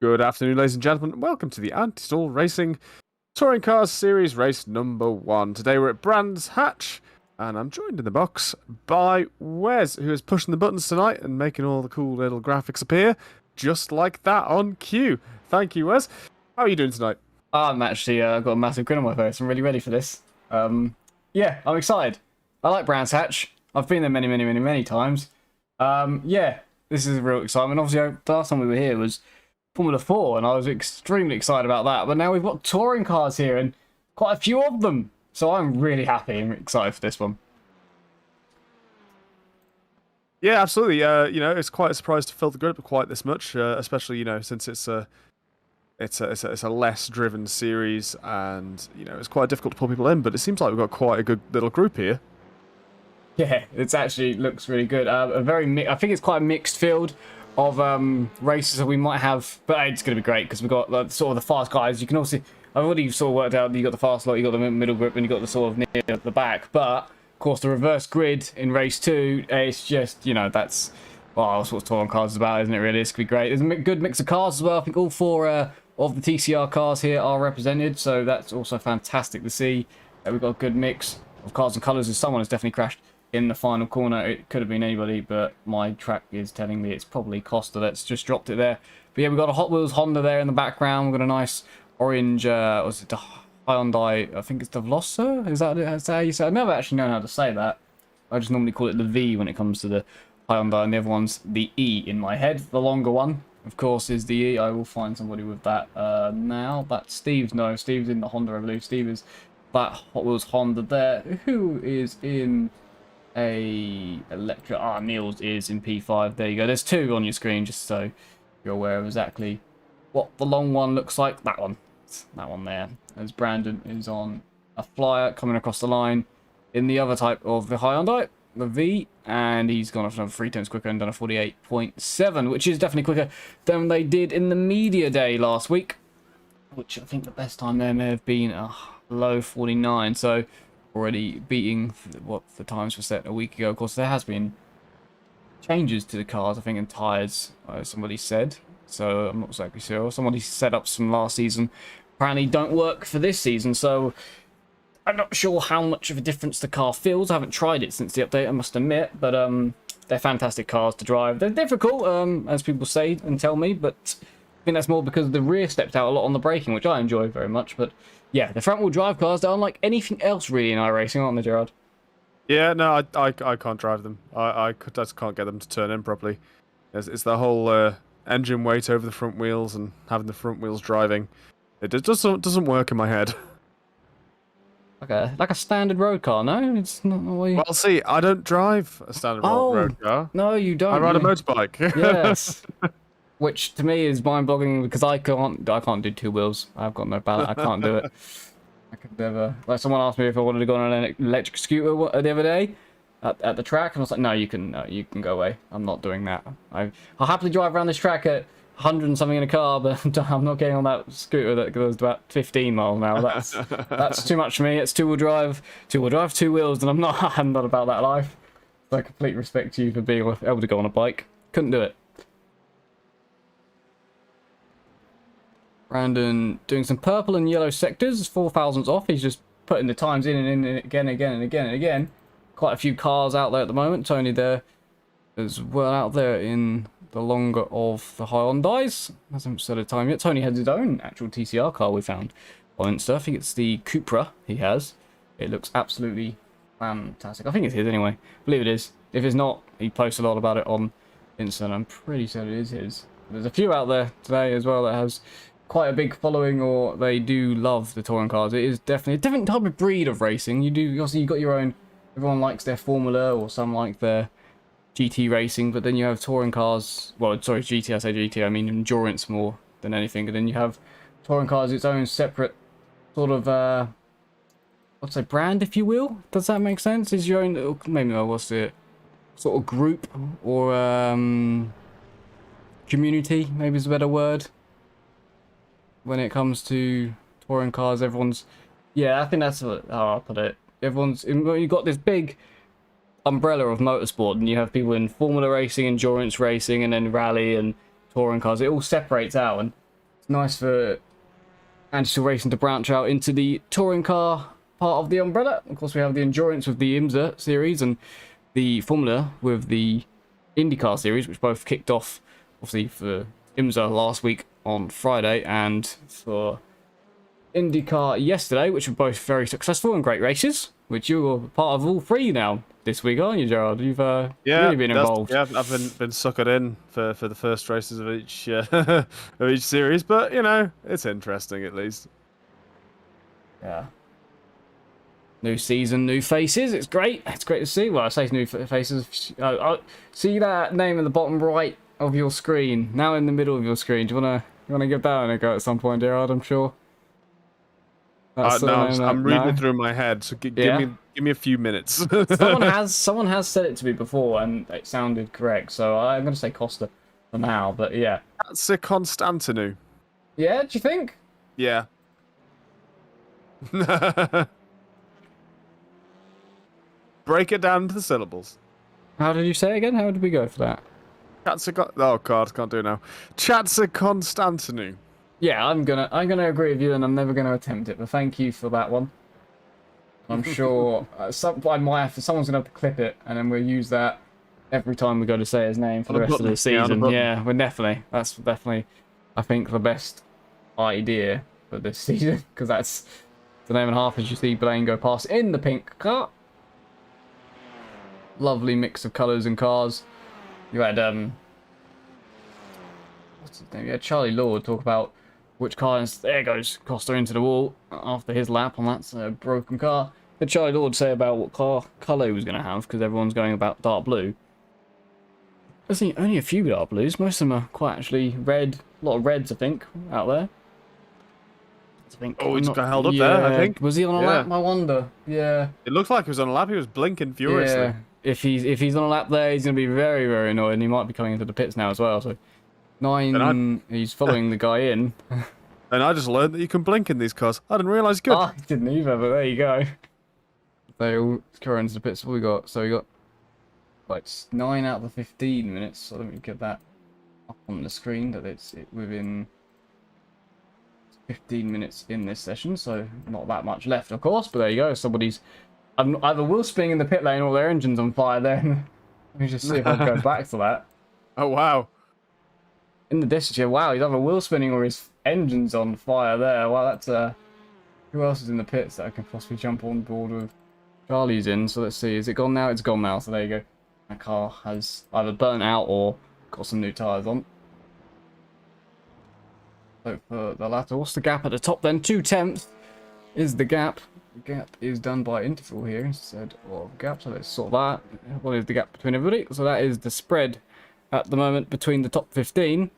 Good afternoon, ladies and gentlemen. Welcome to the Anti-Stall Racing Touring Cars Series race number 1. Today we're at Brands Hatch, and I'm joined in the box by Wes, who is pushing the buttons tonight and making all the cool little graphics appear, just like that on cue. Thank you, Wes. How are you doing tonight? I'm actually I've got a massive grin on my face. I'm really ready for this. Yeah, I'm excited. I like Brands Hatch. I've been there many times. Yeah, this is a real excitement. Obviously, the last time we were here was Formula 4, and I was extremely excited about that. But now we've got touring cars here, and quite a few of them. So I'm really happy and excited for this one. Yeah, absolutely. It's quite a surprise to fill the grid up quite this much, especially since it's a less driven series, and it's quite difficult to pull people in. But it seems like we've got quite a good little group here. Yeah, it's actually looks really good. I think it's quite a mixed field of races that we might have, but it's going to be great because we've got sort of the fast guys. You can also, I've already sort of worked out you got the fast lot, you got the middle group, and you got the sort of near the back. But of course, the reverse grid in race 2, it's just that's that's what touring cars is about, isn't it? Really, it's going to be great. There's a good mix of cars as well. I think all 4 of the TCR cars here are represented, so that's also fantastic to see. We've got a good mix of cars and colours. As someone has definitely crashed in the final corner. It could have been anybody, but my track is telling me it's probably Costa that's just dropped it there. But yeah, we've got a Hot Wheels Honda there in the background. We've got a nice orange, was it the Hyundai? I think it's the Veloso? Is that how you say it? I've never actually known how to say that. I just normally call it the V when it comes to the Hyundai, and the other one's the E in my head. The longer one, of course, is the E. I will find somebody with that now. That's Steve's. No, Steve's in the Honda, I believe. Steve is that Hot Wheels Honda there. Who is in a Electra? Niels is in P5. There you go. There's 2 on your screen, just so you're aware of exactly what the long one looks like. That one there. As Brandon is on a flyer coming across the line in the other type of the Hyundai, the V, and he's gone off another 3 tenths quicker and done a 48.7, which is definitely quicker than they did in the media day last week, which I think the best time there may have been a low 49. So already beating what the times were set a week ago. Of course, there has been changes to the cars, I think, in tyres, somebody said. So I'm not exactly sure. Somebody set up some last season apparently don't work for this season. So I'm not sure how much of a difference the car feels. I haven't tried it since the update, I must admit. But they're fantastic cars to drive. They're difficult, as people say and tell me. But I think that's more because the rear stepped out a lot on the braking, which I enjoy very much. But yeah, the front-wheel drive cars, they're unlike anything else really in iRacing, aren't they, Gerard? Yeah, no, I can't drive them. I just can't get them to turn in properly. It's the whole engine weight over the front wheels and having the front wheels driving. It just doesn't work in my head. Like a standard road car, no? It's not the way. Well, see, I don't drive a standard road car. No, you don't. I ride a motorbike. Yes. Which to me is mind-boggling because I can't do 2 wheels. I've got no balance. I can't do it. I could never. Like someone asked me if I wanted to go on an electric scooter the other day at the track, and I was like, no, you can go away. I'm not doing that. I'll happily drive around this track at 100 and something in a car, but I'm not getting on that scooter that goes about 15 miles an hour. That's too much for me. It's 2 drive, 2 wheels, and I'm not about that life. So I complete respect to you for being able to go on a bike. Couldn't do it. Brandon doing some purple and yellow sectors, 4 thousandths off. He's just putting the times in and again. Quite a few cars out there at the moment. Tony there as well out there in the longer of the Hyundais. Hasn't set a time yet. Tony has his own actual TCR car we found on Insta. I think it's the Cupra he has. It looks absolutely fantastic. I think it's his anyway. I believe it is. If it's not, he posts a lot about it on Insta, and I'm pretty sure it is his. There's a few out there today as well that has quite a big following, or they do love the touring cars. It is definitely a different type of breed of racing. Obviously you've got your own, everyone likes their Formula, or some like their GT racing, but then you have touring cars, well, sorry, GT, I say GT, I mean endurance more than anything, and then you have touring cars, its own separate sort of, let's say brand, if you will. Does that make sense? Is your own, maybe, what's it, sort of group, or community, maybe is a better word. When it comes to touring cars, everyone's, yeah, I think that's how I'll put it. You've got this big umbrella of motorsport, and you have people in Formula racing, endurance racing, and then rally and touring cars. It all separates out, and nice for Anti Racing to branch out into the touring car part of the umbrella. Of course, we have the endurance with the IMSA series and the Formula with the IndyCar series, which both kicked off, obviously, for IMSA last week on Friday and for IndyCar yesterday, which were both very successful and great races, which you were part of all three now this week, aren't you, Gerard? You've really been involved. Yeah, I've been suckered in for the first races of each of each series, but you know, it's interesting at least. Yeah. New season, new faces. It's great. It's great to see. Well, I say new faces. See that name in the bottom right of your screen, now in the middle of your screen. Do you wanna give that a go at some point, Gerard? I'm sure. No, I'm reading it through my head, so give me a few minutes. someone has said it to me before, and it sounded correct. So I'm gonna say Costa for now, but yeah. That's a Constantinu. Yeah, do you think? Yeah. Break it down to the syllables. How did you say it again? How did we go for that? Oh god, can't do it now. Chatsa Constantinu. Yeah, I'm gonna agree with you, and I'm never gonna attempt it. But thank you for that one. I'm sure someone's gonna have to clip it, and then we'll use that every time we go to say his name for the rest of the season. Yeah, that's definitely, I think, the best idea for this season, because that's the name and a half as you see Blaine go past in the pink car. Lovely mix of colours and cars. You had what's his name? You had Charlie Lord talk about which car is, there goes Costa into the wall after his lap on that broken car. Did Charlie Lord say about what car colour he was going to have, because everyone's going about dark blue. There's only a few dark blues. Most of them are quite actually red. A lot of reds, I think, out there. Oh, he just got held up there, I think. Was he on a lap? I wonder. Yeah. It looked like he was on a lap. He was blinking furiously. Yeah. If he's on a lap there, he's going to be very, very annoyed, and he might be coming into the pits now as well. So, he's following the guy in. And I just learned that you can blink in these cars. I didn't realise you could. I didn't either, but there you go. They all carry into the pits. What we got? So we got like 9 out of the 15 minutes. So let me get that up on the screen that it's within 15 minutes in this session. So not that much left, of course. But there you go. Somebody's either wheel spinning in the pit lane or their engine's on fire. Then let me just see if I can go back to that. Oh wow! In the distance here, wow, he's either wheel spinning or his engine's on fire there. Wow, that's who else is in the pits that I can possibly jump on board with? Charlie's in, so let's see. Is it gone now? It's gone now, so there you go. My car has either burnt out or got some new tyres on. So for the latter, what's the gap at the top then? 2/10 is the gap. The gap is done by interval here instead of gap, so let's sort that. What is the gap between everybody? So that is the spread at the moment between the top 15.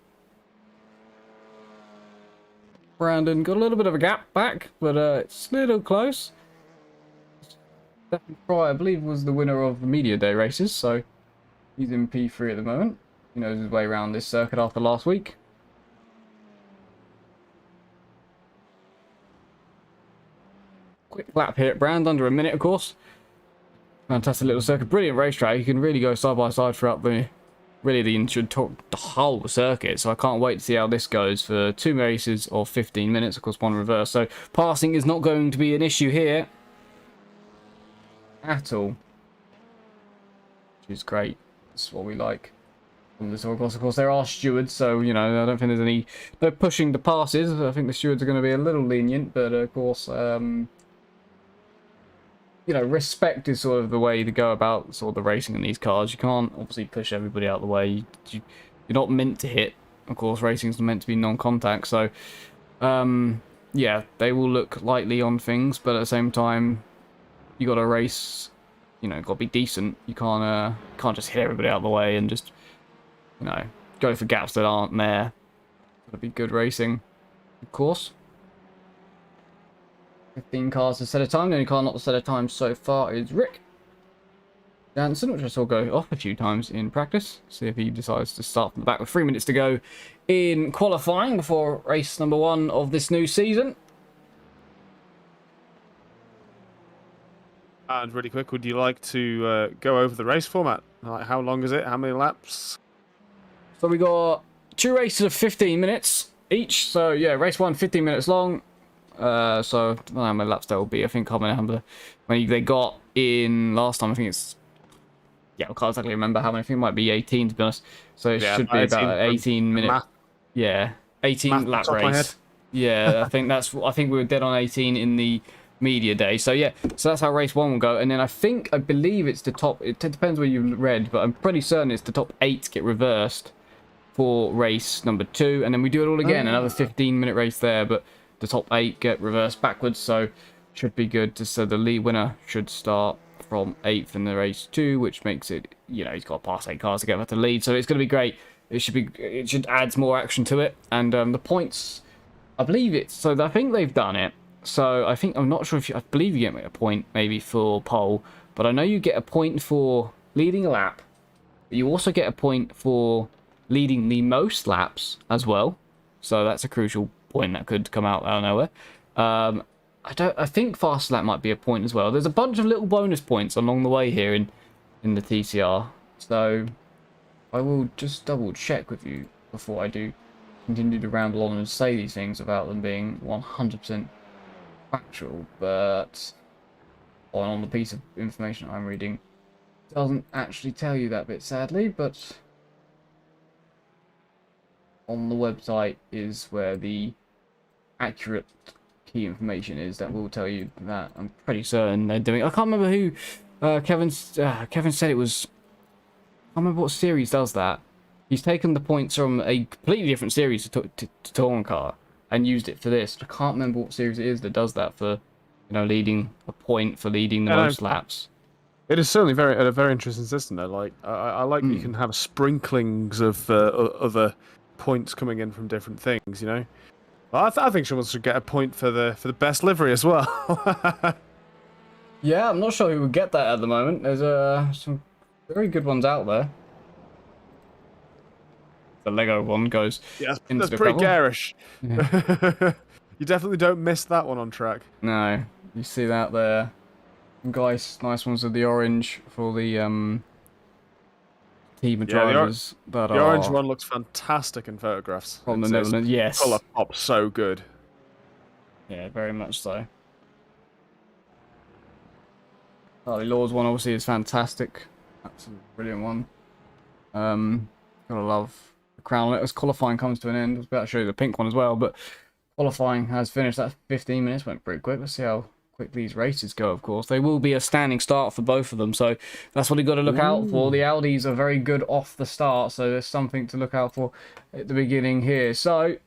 Brandon got a little bit of a gap back, but it's a little close. Stephen Fry, I believe, was the winner of the Media Day races, so he's in P3 at the moment. He knows his way around this circuit after last week. Quick lap here at Brand, under a minute, of course. Fantastic little circuit, brilliant racetrack. You can really go side by side throughout the whole circuit. So I can't wait to see how this goes for 2 races of 15 minutes, of course, 1 reverse. So passing is not going to be an issue here at all, which is great. That's what we like from this. Of course, there are stewards, so you know I don't think there's no pushing the passes. I think the stewards are going to be a little lenient, but of course, you know, respect is sort of the way to go about sort of the racing in these cars. You can't obviously push everybody out of the way. You're not meant to hit. Of course, racing is meant to be non-contact, so yeah, they will look lightly on things, but at the same time, you got to race, you know, got to be decent. You can't just hit everybody out of the way and just, you know, go for gaps that aren't there. Got to be good racing, of course. 15 cars to set a time. The only car not to set a time so far is Rick Jansen, which I saw go off a few times in practice. See if he decides to start from the back with 3 minutes to go in qualifying before race number 1 of this new season. And really quick, would you like to go over the race format? Like, how long is it? How many laps? So we got 2 races of 15 minutes. each. So yeah, race 1, 15 minutes long. So I don't know how many laps there will be. I think how many they got in last time. I think it's, yeah, I can't exactly remember how many. I think it might be 18 to be honest. So it Yeah, should be about an 18 minute. math, Yeah, 18 lap top of my head. race. Yeah, I think we were dead on 18 in the media day. So yeah, so that's how race 1 will go. And then I believe it's the top. It depends where you read, but I'm pretty certain it's the top 8 get reversed for race number 2, and then we do it all again. Another 15-minute race there, but the top 8 get reversed backwards. So should be good. So the lead winner should start from 8th in the race 2, which makes it, you know, he's got to pass 8 cars to get back to the lead. So it's going to be great. It should add more action to it. And the points, I believe it's, so I think they've done it. So I'm not sure I believe you get a point maybe for pole, but I know you get a point for leading a lap. But you also get a point for leading the most laps as well. So that's a crucial point that could come out of nowhere. I think fast lap might be a point as well. There's a bunch of little bonus points along the way here in the TCR. So I will just double check with you before I do continue to ramble on and say these things without them being 100% factual, but on the piece of information I'm reading, it doesn't actually tell you that bit, sadly, but on the website is where the accurate key information is that will tell you that. I'm pretty certain they're doing. I can't remember who. Kevin said it was. I can't remember what series does that. He's taken the points from a completely different series to Touring Car and used it for this. I can't remember what series it is that does that for, you know, leading a point for leading the most laps. It is certainly a very interesting system though. Like I like that you can have sprinklings of other points coming in from different things. You know, well, I think someone should get a point for the best livery as well. Yeah, I'm not sure who would get that at the moment. There's some very good ones out there. The Lego one goes. Yeah, into that's the pretty couple. garish. Yeah. You definitely don't miss that one on track. No, you see that there. Guys, nice ones with the orange for the team of drivers. The orange one looks fantastic in photographs. From the Netherlands, yes. Colour pop so good. Yeah, very much so. Charlie Law's one obviously is fantastic. That's a brilliant one. Gotta love the crown. As qualifying comes to an end, I was about to show you the pink one as well, but qualifying has finished. That 15 minutes went pretty quick. Let's see how quick these races go, of course. They will be a standing start for both of them, so that's what you've got to look out for. The Audis are very good off the start, so there's something to look out for at the beginning here. So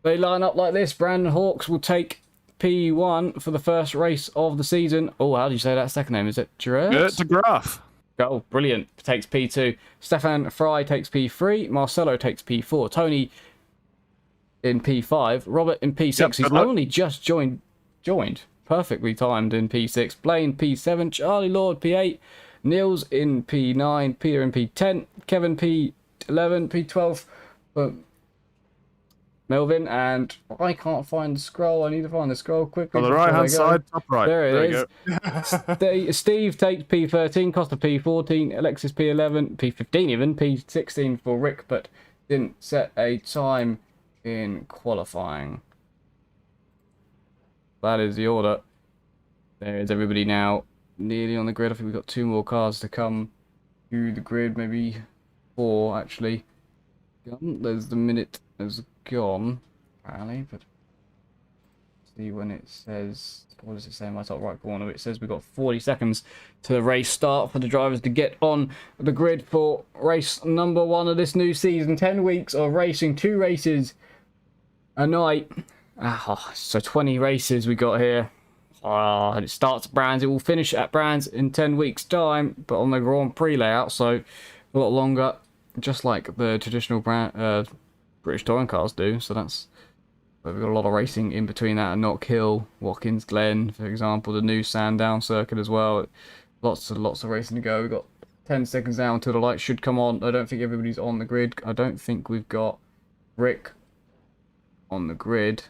they line up like this. Brandon Hawks will take P1 for the first race of the season. Oh, how do you say that second name? Is it Gerard? It's a graph. Oh, brilliant. Takes P2. Stefan Fry takes P3. Marcelo takes P4. Tony in P5. Robert in P6. Yep, He's only just joined. Perfectly timed in P6. Blaine P7. Charlie Lord P8. Niels in P9. Peter in P10. Kevin P11. P12. But Melvin, and I can't find the scroll. I need to find the scroll quickly. On the right-hand side, top right. There it is. Steve takes P13, Costa P14, Alexis P11, P15 even, P16 for Rick, but didn't set a time in qualifying. That is the order. There is everybody now nearly on the grid. I think we've got 2 more cars to come to the grid, maybe 4 actually. There's the minute has gone, apparently, but see when it says, what does it say in my top right corner? It says we've got 40 seconds to the race start for the drivers to get on the grid for race number 1 of this new season. 10 weeks of racing, 2 races a night. So 20 races we got here. And it starts at Brands. It will finish at Brands in 10 weeks' time, but on the Grand Prix layout, so a lot longer, just like the traditional British touring cars do. So that's where we've got a lot of racing in between that and Knock Hill, Watkins Glen, for example, the new Sandown circuit as well. Lots of racing to go. We've got 10 seconds now until the lights should come on. I don't think everybody's on the grid. I don't think we've got Rick on the grid.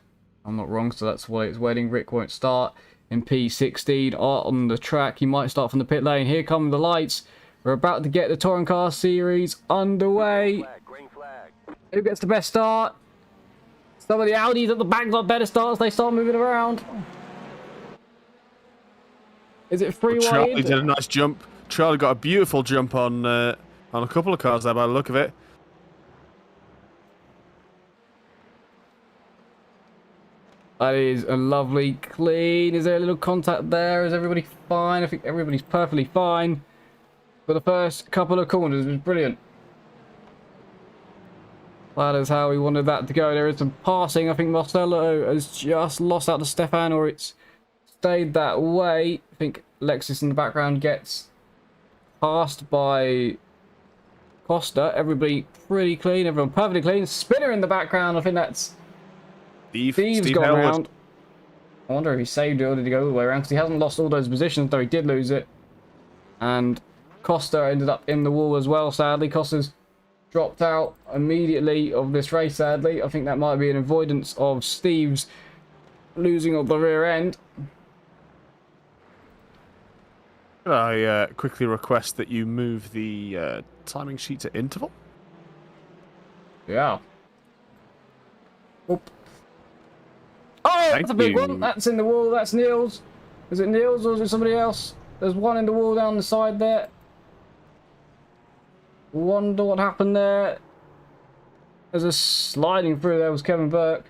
I'm not wrong, so that's why it's waiting. Rick won't start in P16 on the track. He might start from the pit lane. Here come the lights. We're about to get the Touring Car Series underway. Green flag. Who gets the best start? Some of the Audis at the back got better starts. They start moving around. Is it free Charlie wide? did a nice jump. Charlie got a beautiful jump on a couple of cars there by the look of it. That is a lovely clean. Is there a little contact there? Is everybody fine? I think everybody's perfectly fine. For the first couple of corners, it was brilliant. That is how we wanted that to go. There is some passing. I think Marcelo has just lost out to Stefan, or it's stayed that way. I think Lexus in the background gets passed by Costa. Everybody pretty clean. Everyone perfectly clean. Spinner in the background. I think that's Steve's gone around. I wonder if he saved it or did he go all the way around, because he hasn't lost all those positions, though he did lose it. And Costa ended up in the wall as well, sadly. Costa's dropped out immediately of this race, sadly. I think that might be an avoidance of Steve's losing of the rear end. Could I quickly request that you move the timing sheet to interval? Yeah. Oop. Oh, that's a big one. That's in the wall. That's Niels. Is it Niels or is it somebody else? There's one in the wall down the side there. Wonder what happened there. There's a sliding through there. Was Kevin Burke.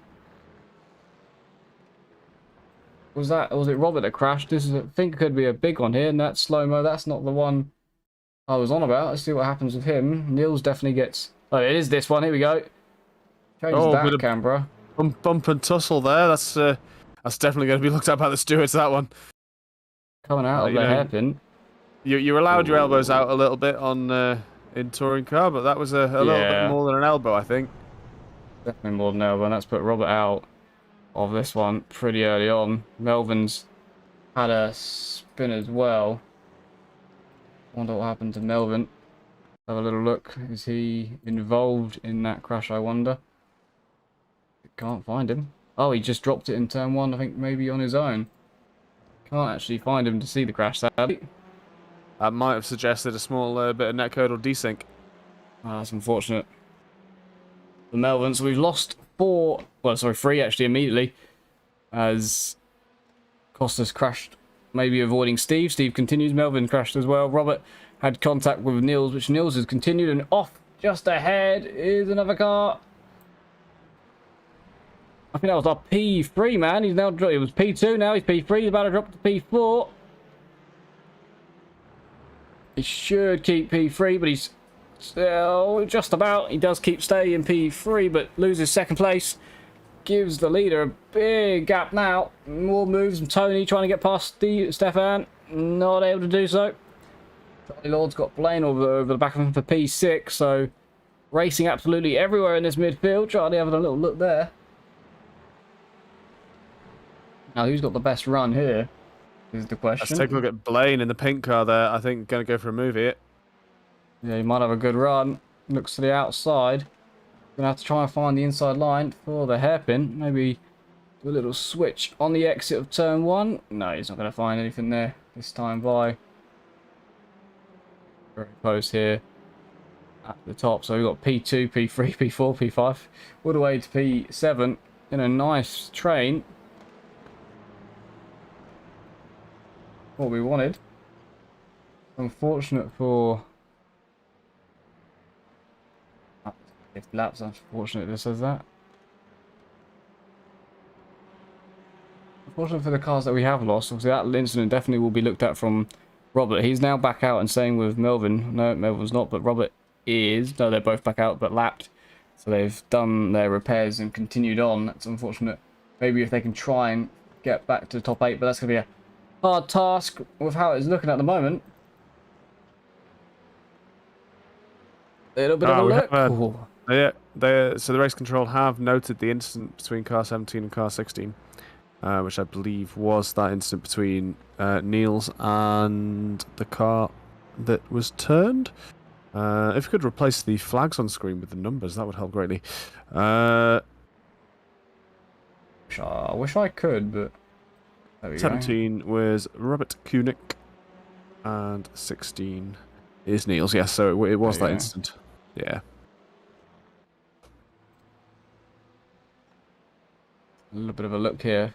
Was it Robert that crashed? This is, I think, could be a big one here. And that's slow-mo. That's not the one I was on about. Let's see what happens with him. Niels definitely gets... Oh, it is this one. Here we go. Change that camera. Bump and tussle there. That's definitely going to be looked at by the stewards, that one. Coming out of the hairpin. You allowed your elbows out a little bit on in touring car, but that was a little bit more than an elbow, I think. Definitely more than an elbow, and that's put Robert out of this one pretty early on. Melvin's had a spin as well. Wonder what happened to Melvin. Have a little look. Is he involved in that crash, I wonder? Can't find him. Oh, he just dropped it in turn one, I think maybe on his own. Can't actually find him to see the crash, sadly. That might have suggested a small bit of netcode or desync. Oh, that's unfortunate. The Melvin, so we've lost three actually immediately, as Costa's crashed, maybe avoiding Steve. Steve continues, Melvin crashed as well. Robert had contact with Niels, which Niels has continued, and off just ahead is another car. I think that was our P3, man. He's now it was P2 now. He's P3. He's about to drop to P4. He should keep P3, but he's still just about. He does keep staying in P3, but loses second place. Gives the leader a big gap now. More moves from Tony trying to get past Stefan. Not able to do so. Charlie Lord's got Blaine over the back of him for P6, so racing absolutely everywhere in this midfield. Charlie having a little look there. Now, who's got the best run here is the question. Let's take a look at Blaine in the pink car there. I think going to go for a move here. Yeah, he might have a good run. Looks to the outside. Going to have to try and find the inside line for the hairpin. Maybe do a little switch on the exit of turn one. No, he's not going to find anything there this time by. Very close here at the top. So we've got P2, P3, P4, P5. All the way to P7 in a nice train. What we wanted. Unfortunate for 50 laps. Unfortunate this says that. Unfortunate for the cars that we have lost. Obviously that incident definitely will be looked at from Robert. He's now back out and staying with Melvin. No, Melvin's not, but Robert is. No, they're both back out but lapped. So they've done their repairs and continued on. That's unfortunate. Maybe if they can try and get back to the top 8, but that's going to be a hard task with how it's looking at the moment. A little bit of a look. So the race control have noted the incident between car 17 and car 16, which I believe was that incident between Niels and the car that was turned. If you could replace the flags on screen with the numbers, that would help greatly. I wish I could, but... 17 was Robert Kunik, and 16 is Niels. Yes, so it was that instant. Yeah. A little bit of a look here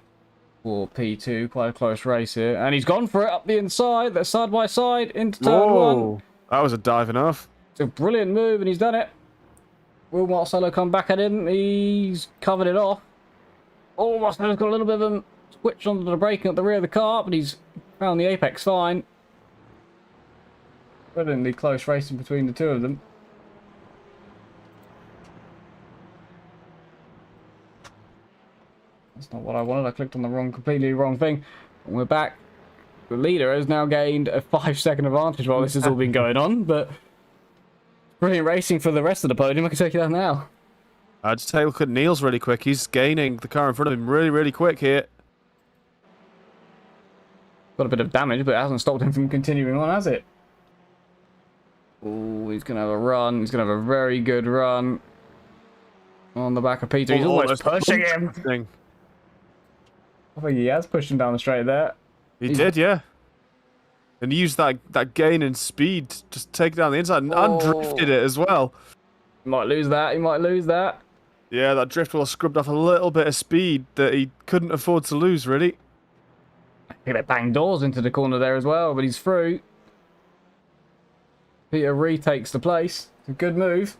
for P2. Quite a close race here. And he's gone for it up the inside. They're side by side into turn one. That was a dive enough. It's a brilliant move, and he's done it. Will Marcelo come back at him? He's covered it off. Oh, Marcelo's got a little bit of a switch onto the braking at the rear of the car, but he's found the apex fine. Brilliantly close racing between the two of them. That's not what I wanted. I clicked on the completely wrong thing. And we're back. The leader has now gained a 5-second advantage while this has all been going on, but brilliant racing for the rest of the podium. I can take you down now. I'd just take a look at Neil's really quick. He's gaining the car in front of him really, really quick here. Got a bit of damage, but it hasn't stopped him from continuing on, has it? Oh, he's going to have a run. He's going to have a very good run on the back of Peter. He's almost pushing him. I think he has pushed him down the straight there. He did, yeah. And he used that gain in speed to just take it down the inside and drifted it as well. He might lose that. He might lose that. Yeah, that drift will have scrubbed off a little bit of speed that he couldn't afford to lose, really. I think they banged doors into the corner there as well, but he's through. Peter retakes the place. It's a good move.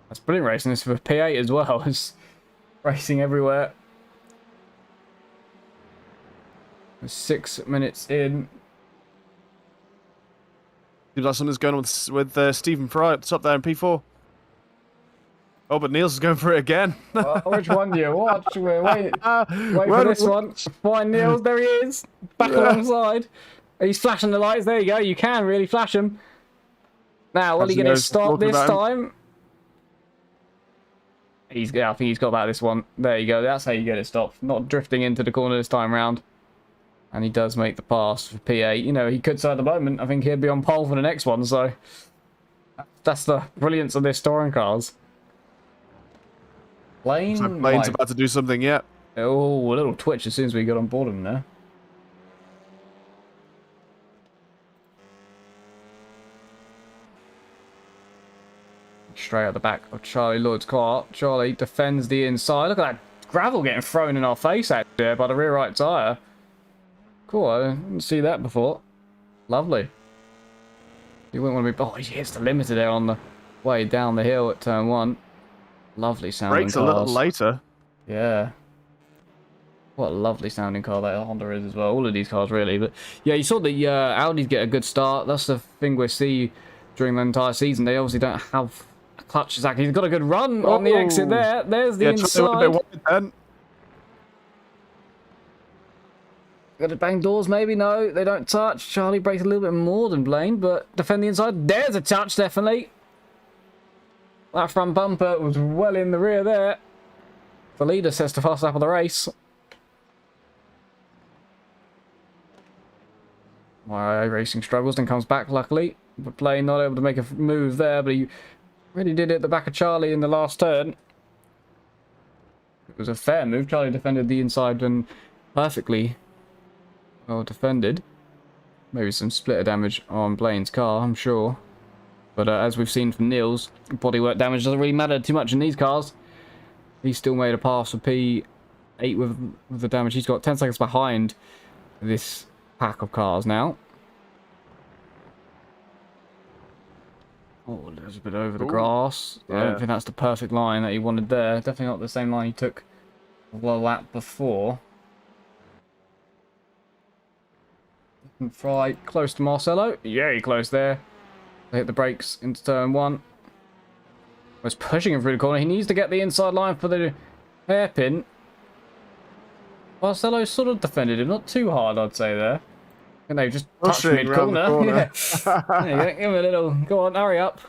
That's brilliant racing. This for P8 as well. It's racing everywhere. 6 minutes in. Seems like something's going on with Stephen Fry at the top there in P4. Oh, but Niels is going for it again. Which one do you watch? Wait for this one. Find Niels. There he is. Back alongside. He's flashing the lights. There you go. You can really flash him. Now, will he get his stop this time? I think he's got about this one. There you go. That's how you get it stopped. Not drifting into the corner this time round. And he does make the pass for P8. You know, he could say at the moment, I think he'd be on pole for the next one. So that's the brilliance of this touring cars. Lane's about to do something, yeah. Oh, a little twitch as soon as we got on board him there. Straight at the back of Charlie Lloyd's car. Charlie defends the inside. Look at that gravel getting thrown in our face out there by the rear right tyre. Cool, I didn't see that before. Lovely. You wouldn't want to be... Oh, he hits the limiter there on the way down the hill at turn one. Lovely sounding Brakes cars. A little later. Yeah. What a lovely sounding car that Honda is as well. All of these cars, really. But yeah, you saw the Audis get a good start. That's the thing we see during the entire season. They obviously don't have a clutch exactly. He's got a good run on the exit there. There's the inside. Got to bang doors, maybe? No, they don't touch. Charlie breaks a little bit more than Blaine, but defend the inside. There's a touch, definitely. That front bumper was well in the rear there. The leader sets the fast lap of the race. Racing struggles and comes back, luckily. But Blaine not able to make a move there, but he really did it at the back of Charlie in the last turn. It was a fair move. Charlie defended the inside and perfectly well defended. Maybe some splitter damage on Blaine's car, I'm sure. But as we've seen from Niels, bodywork damage doesn't really matter too much in these cars. He still made a pass for P8 with the damage he's got. 10 seconds behind this pack of cars now. Oh, there's a bit over the grass. Yeah. I don't think that's the perfect line that he wanted there. Definitely not the same line he took the lap before. Fry close to Marcelo. Very close there. They hit the brakes into turn one. Was pushing him through the corner. He needs to get the inside line for the hairpin. Marcelo sort of defended him. Not too hard, I'd say there. And they just touched mid-corner. Yeah. There you go. Give him a little... Go on, hurry up.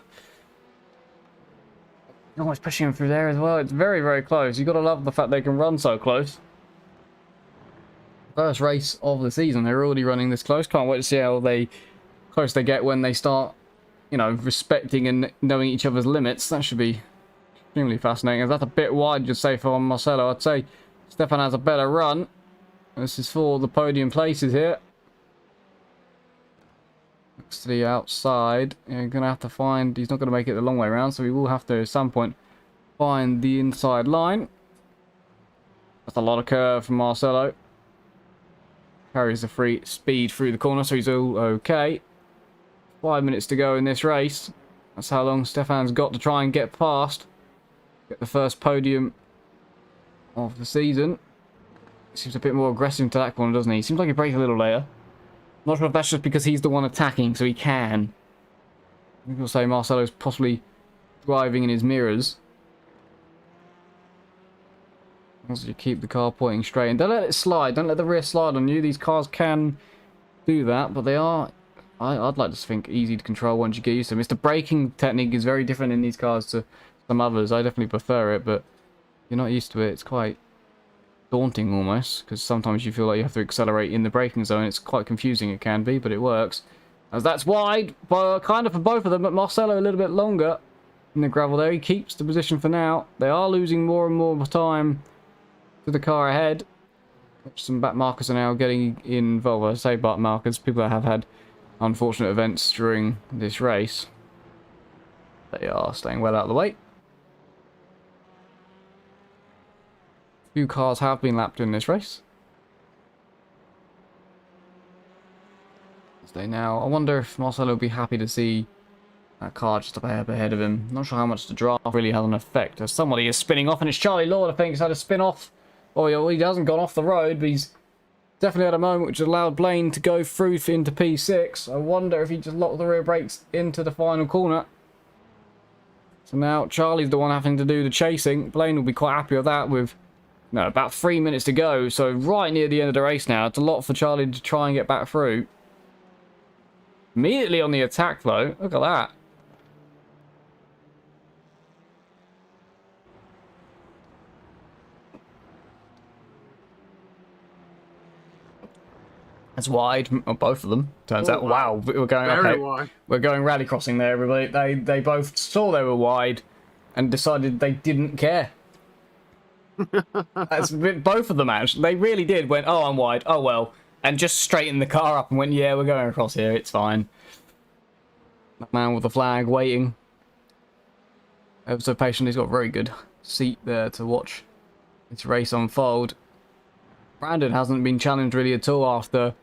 Almost pushing him through there as well. It's very, very close. You've got to love the fact they can run so close. First race of the season. They're already running this close. Can't wait to see how close they get when they start, you know, respecting and knowing each other's limits. That should be extremely fascinating. If that's a bit wide, you'd say, for Marcelo. I'd say Stefan has a better run. This is for the podium places here. Next to the outside. You're going to have to find... He's not going to make it the long way around, so we will have to, at some point, find the inside line. That's a lot of curve from Marcelo. Carries the free speed through the corner, so he's all okay. 5 minutes to go in this race. That's how long Stefan's got to try and get past. Get the first podium of the season. Seems a bit more aggressive to that corner, doesn't he? Seems like he brakes a little later. Not sure if that's just because he's the one attacking, so he can. People say Marcelo's possibly driving in his mirrors. As you keep the car pointing straight. And don't let it slide. Don't let the rear slide on you. These cars can do that, but they are, I'd like to think, easy to control once you get used to them. The braking technique is very different in these cars to some others. I definitely prefer it, but if you're not used to it, it's quite daunting almost, because sometimes you feel like you have to accelerate in the braking zone. It's quite confusing, it can be, but it works. As that's wide, but kind of for both of them, but Marcelo a little bit longer in the gravel there. He keeps the position for now. They are losing more and more time to the car ahead. Some back markers are now getting involved. I say back markers, people that have had unfortunate events during this race. They are staying well out of the way. A few cars have been lapped in this race. Stay now. I wonder if Marcelo will be happy to see that car just up ahead of him. Not sure how much the draft really had an effect. As somebody is spinning off, and it's Charlie Lord, I think, has had a spin off. Oh, he hasn't gone off the road, but he's definitely had a moment which allowed Blaine to go through into P6. I wonder if he just locked the rear brakes into the final corner. So now Charlie's the one having to do the chasing. Blaine will be quite happy with that with, no, about 3 minutes to go. So right near the end of the race now. It's a lot for Charlie to try and get back through. Immediately on the attack, though. Look at that. That's wide. Oh, both of them. Turns out. Wow, we're going very wide. We're going rally crossing there, everybody. They both saw they were wide and decided they didn't care. That's both of them actually. They really did. Went, oh, I'm wide. Oh well, and just straightened the car up and went, yeah, we're going across here. It's fine. That man with the flag waiting. Ever so patient. He's got a very good seat there to watch this race unfold. Brandon hasn't been challenged really at all after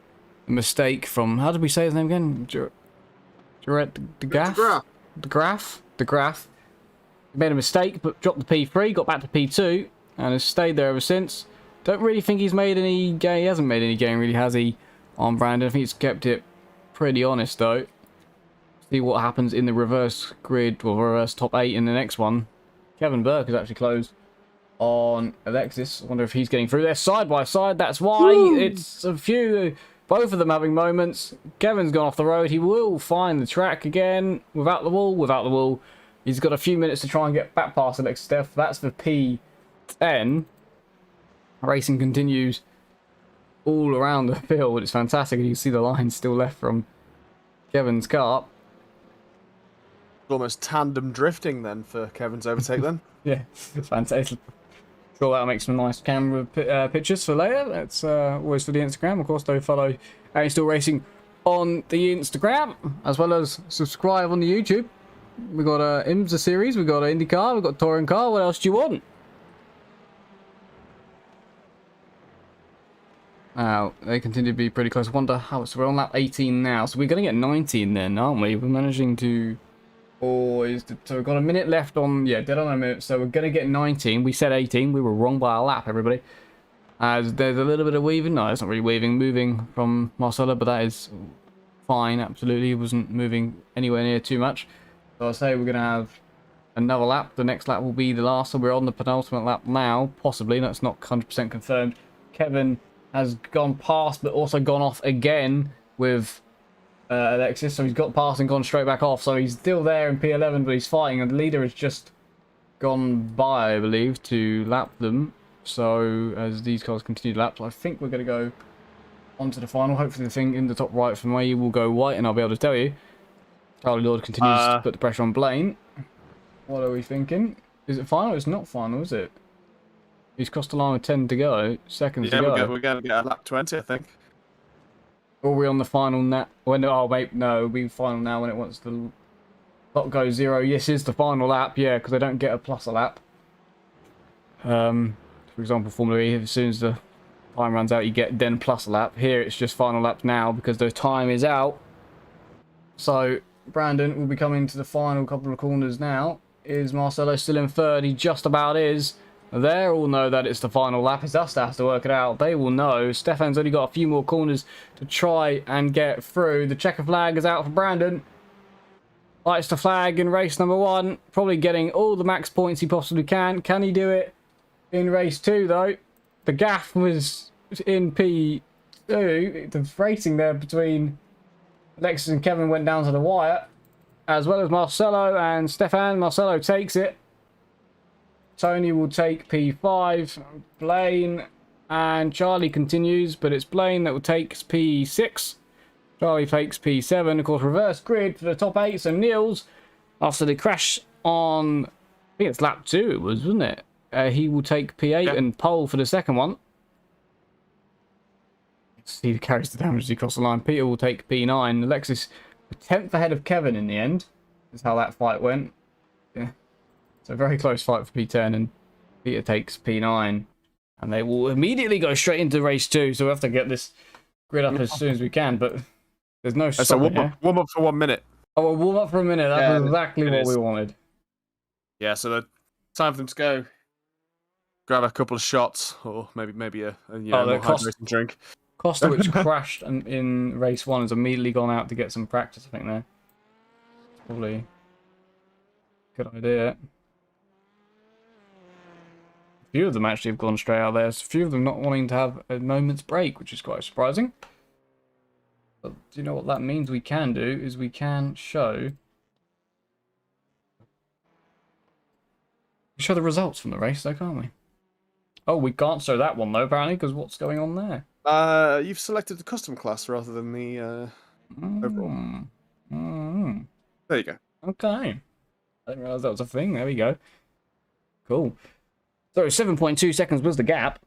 a mistake from, how did we say his name again? DeGraff. He made a mistake, but dropped the P3, got back to P2, and has stayed there ever since. Don't really think he's made any game. He hasn't made any game, really, has he, on Brandon? I think he's kept it pretty honest, though. See what happens in the reverse grid, or reverse top 8 in the next one. Kevin Burke is actually closed on Alexis. I wonder if he's getting through there side by side. That's why. Woo! It's a few, both of them having moments. Kevin's gone off the road. He will find the track again without the wall. He's got a few minutes to try and get back past Alexis there. That's for P10. Racing continues all around the field. It's fantastic. You can see the line still left from Kevin's car. Almost tandem drifting then for Kevin's overtake then. Yeah, it's fantastic. Sure, that'll make some nice camera pictures for later. That's always for the Instagram. Of course, don't follow Still Racing on the Instagram, as well as subscribe on the YouTube. We've got a IMSA series, we've got an Indy car, we've got a touring car. What else do you want? Now, they continue to be pretty close. I wonder how, so we're on lap 18 now. So we're going to get 19 then, aren't we? We're managing to... so we've got a minute left on, yeah, dead on a minute. So we're going to get 19. We said 18. We were wrong by a lap, everybody. As there's a little bit of weaving. No, it's not really weaving. Moving from Marcelo, but that is fine. Absolutely. He wasn't moving anywhere near too much. So I'll say we're going to have another lap. The next lap will be the last. So we're on the penultimate lap now. Possibly. That's not 100% confirmed. Kevin has gone past, but also gone off again with... Alexis, so he's got past and gone straight back off, so he's still there in P11, but he's fighting, and the leader has just gone by, I believe, to lap them. So as these cars continue to lap, I think we're going to go on to the final. Hopefully the thing in the top right for me will go white, and I'll be able to tell you. Charlie Lord continues to put the pressure on Blaine. What are we thinking? Is it final? It's not final, is it? He's crossed the line with 10 to go, seconds to go. Yeah, we're going to get a lap 20, I think. Or are we on the final now? When, oh, wait, no, it'll be final now when it wants the clock goes 0. Yes, it's the final lap, yeah, because they don't get a plus a lap. For example, Formula E, as soon as the time runs out, you get then plus a lap. Here, it's just final lap now because the time is out. So, Brandon will be coming to the final couple of corners now. Is Marcelo still in third? He just about is. They all know that it's the final lap. It's us that has to work it out. They will know. Stefan's only got a few more corners to try and get through. The checker flag is out for Brandon. Lights the flag in race number 1. Probably getting all the max points he possibly can. Can he do it in race 2, though? The gaff was in P2. The racing there between Alexis and Kevin went down to the wire. As well as Marcelo and Stefan. Marcelo takes it. Tony will take P5. Blaine and Charlie continues, but it's Blaine that will take P6. Charlie takes P7. Of course, reverse grid for the top 8. So Niels, after the crash on, I think it's lap 2 it was, wasn't it? He will take P8 and pole for the second one. He carries the damage as he crosses the line. Peter will take P9. Alexis, 10th ahead of Kevin in the end. Is how that fight went. Yeah. So very close fight for P10, and Peter takes P9. And they will immediately go straight into race 2. So we have to get this grid up as soon as we can. But there's no stop. So warm up for 1 minute. Oh, a warm up for a minute. That's exactly what we wanted. Yeah, so the time for them to go grab a couple of shots, or maybe a more hydrating drink. Costa, which crashed in race 1, has immediately gone out to get some practice, I think, there. Probably a good idea. A few of them actually have gone straight out there. A few of them not wanting to have a moment's break, which is quite surprising. But do you know what that means we can do? Is we can show the results from the race, though, can't we? Oh, we can't show that one, though, apparently, because what's going on there? You've selected the custom class rather than the overall. There you go. Okay. I didn't realise that was a thing. There we go. Cool. So 7.2 seconds was the gap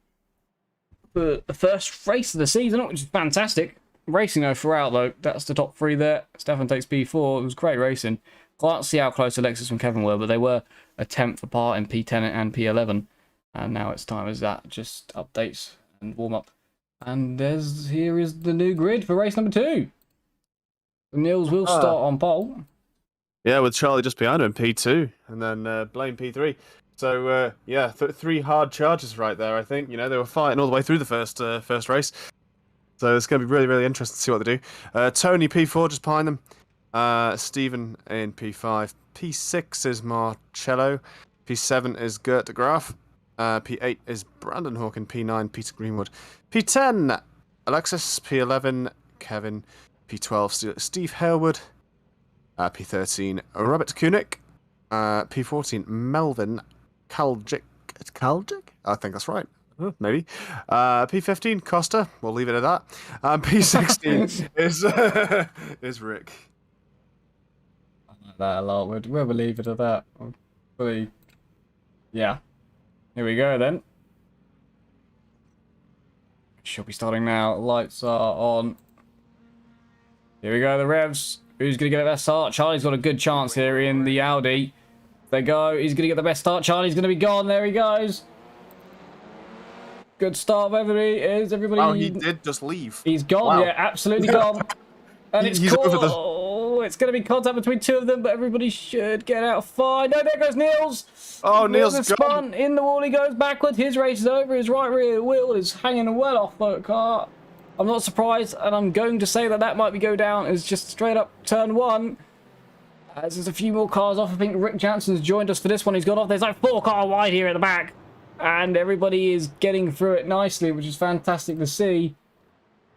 for the first race of the season, which is fantastic. Racing though throughout, though. That's the top 3 there. Stefan takes P4. It was great racing. Can't see how close Alexis and Kevin were, but they were a 10th apart in P10 and P11. And now it's time as that just updates and warm up. And here is the new grid for race number 2. Niels will start on pole. Yeah, with Charlie just behind him, P2, and then Blaine P3. So yeah, 3 hard charges right there. I think they were fighting all the way through the first race. So it's going to be really, really interesting to see what they do. Tony P4 just behind them. Stephen in P5. P6 is Marcello. P7 is Gert de Graaf. P8 is Brandon Hawkin. P9 Peter Greenwood. P10 Alexis. P11 Kevin. P12 Steve Harewood. P13 Robert Kunik. P14 Melvin Kaljic. I think that's right. Maybe. P15 Costa. We'll leave it at that. P16 is Rick. I like that a lot. We'll leave it at that. Hopefully. Yeah. Here we go then. She'll be starting now. Lights are on. Here we go, the revs. Who's going to get the best start? Charlie's got a good chance here in the Audi. There go. He's going to get the best start. Charlie's going to be gone. There he goes. Good start, everybody. Is everybody? Oh, he did just leave. He's gone. Wow. Yeah, absolutely gone. And it's cool. It's going to be contact between 2 of them, but everybody should get out fine. No, there goes Niels. Oh, Niels is spun in the wall. He goes backward. His race is over. His right rear wheel is hanging well off the car. I'm not surprised, and I'm going to say that might go down as just straight up turn 1. As there's a few more cars off. I think Rick Jansen's joined us for this one. He's gone off. There's like 4 car wide here at the back. And everybody is getting through it nicely, which is fantastic to see.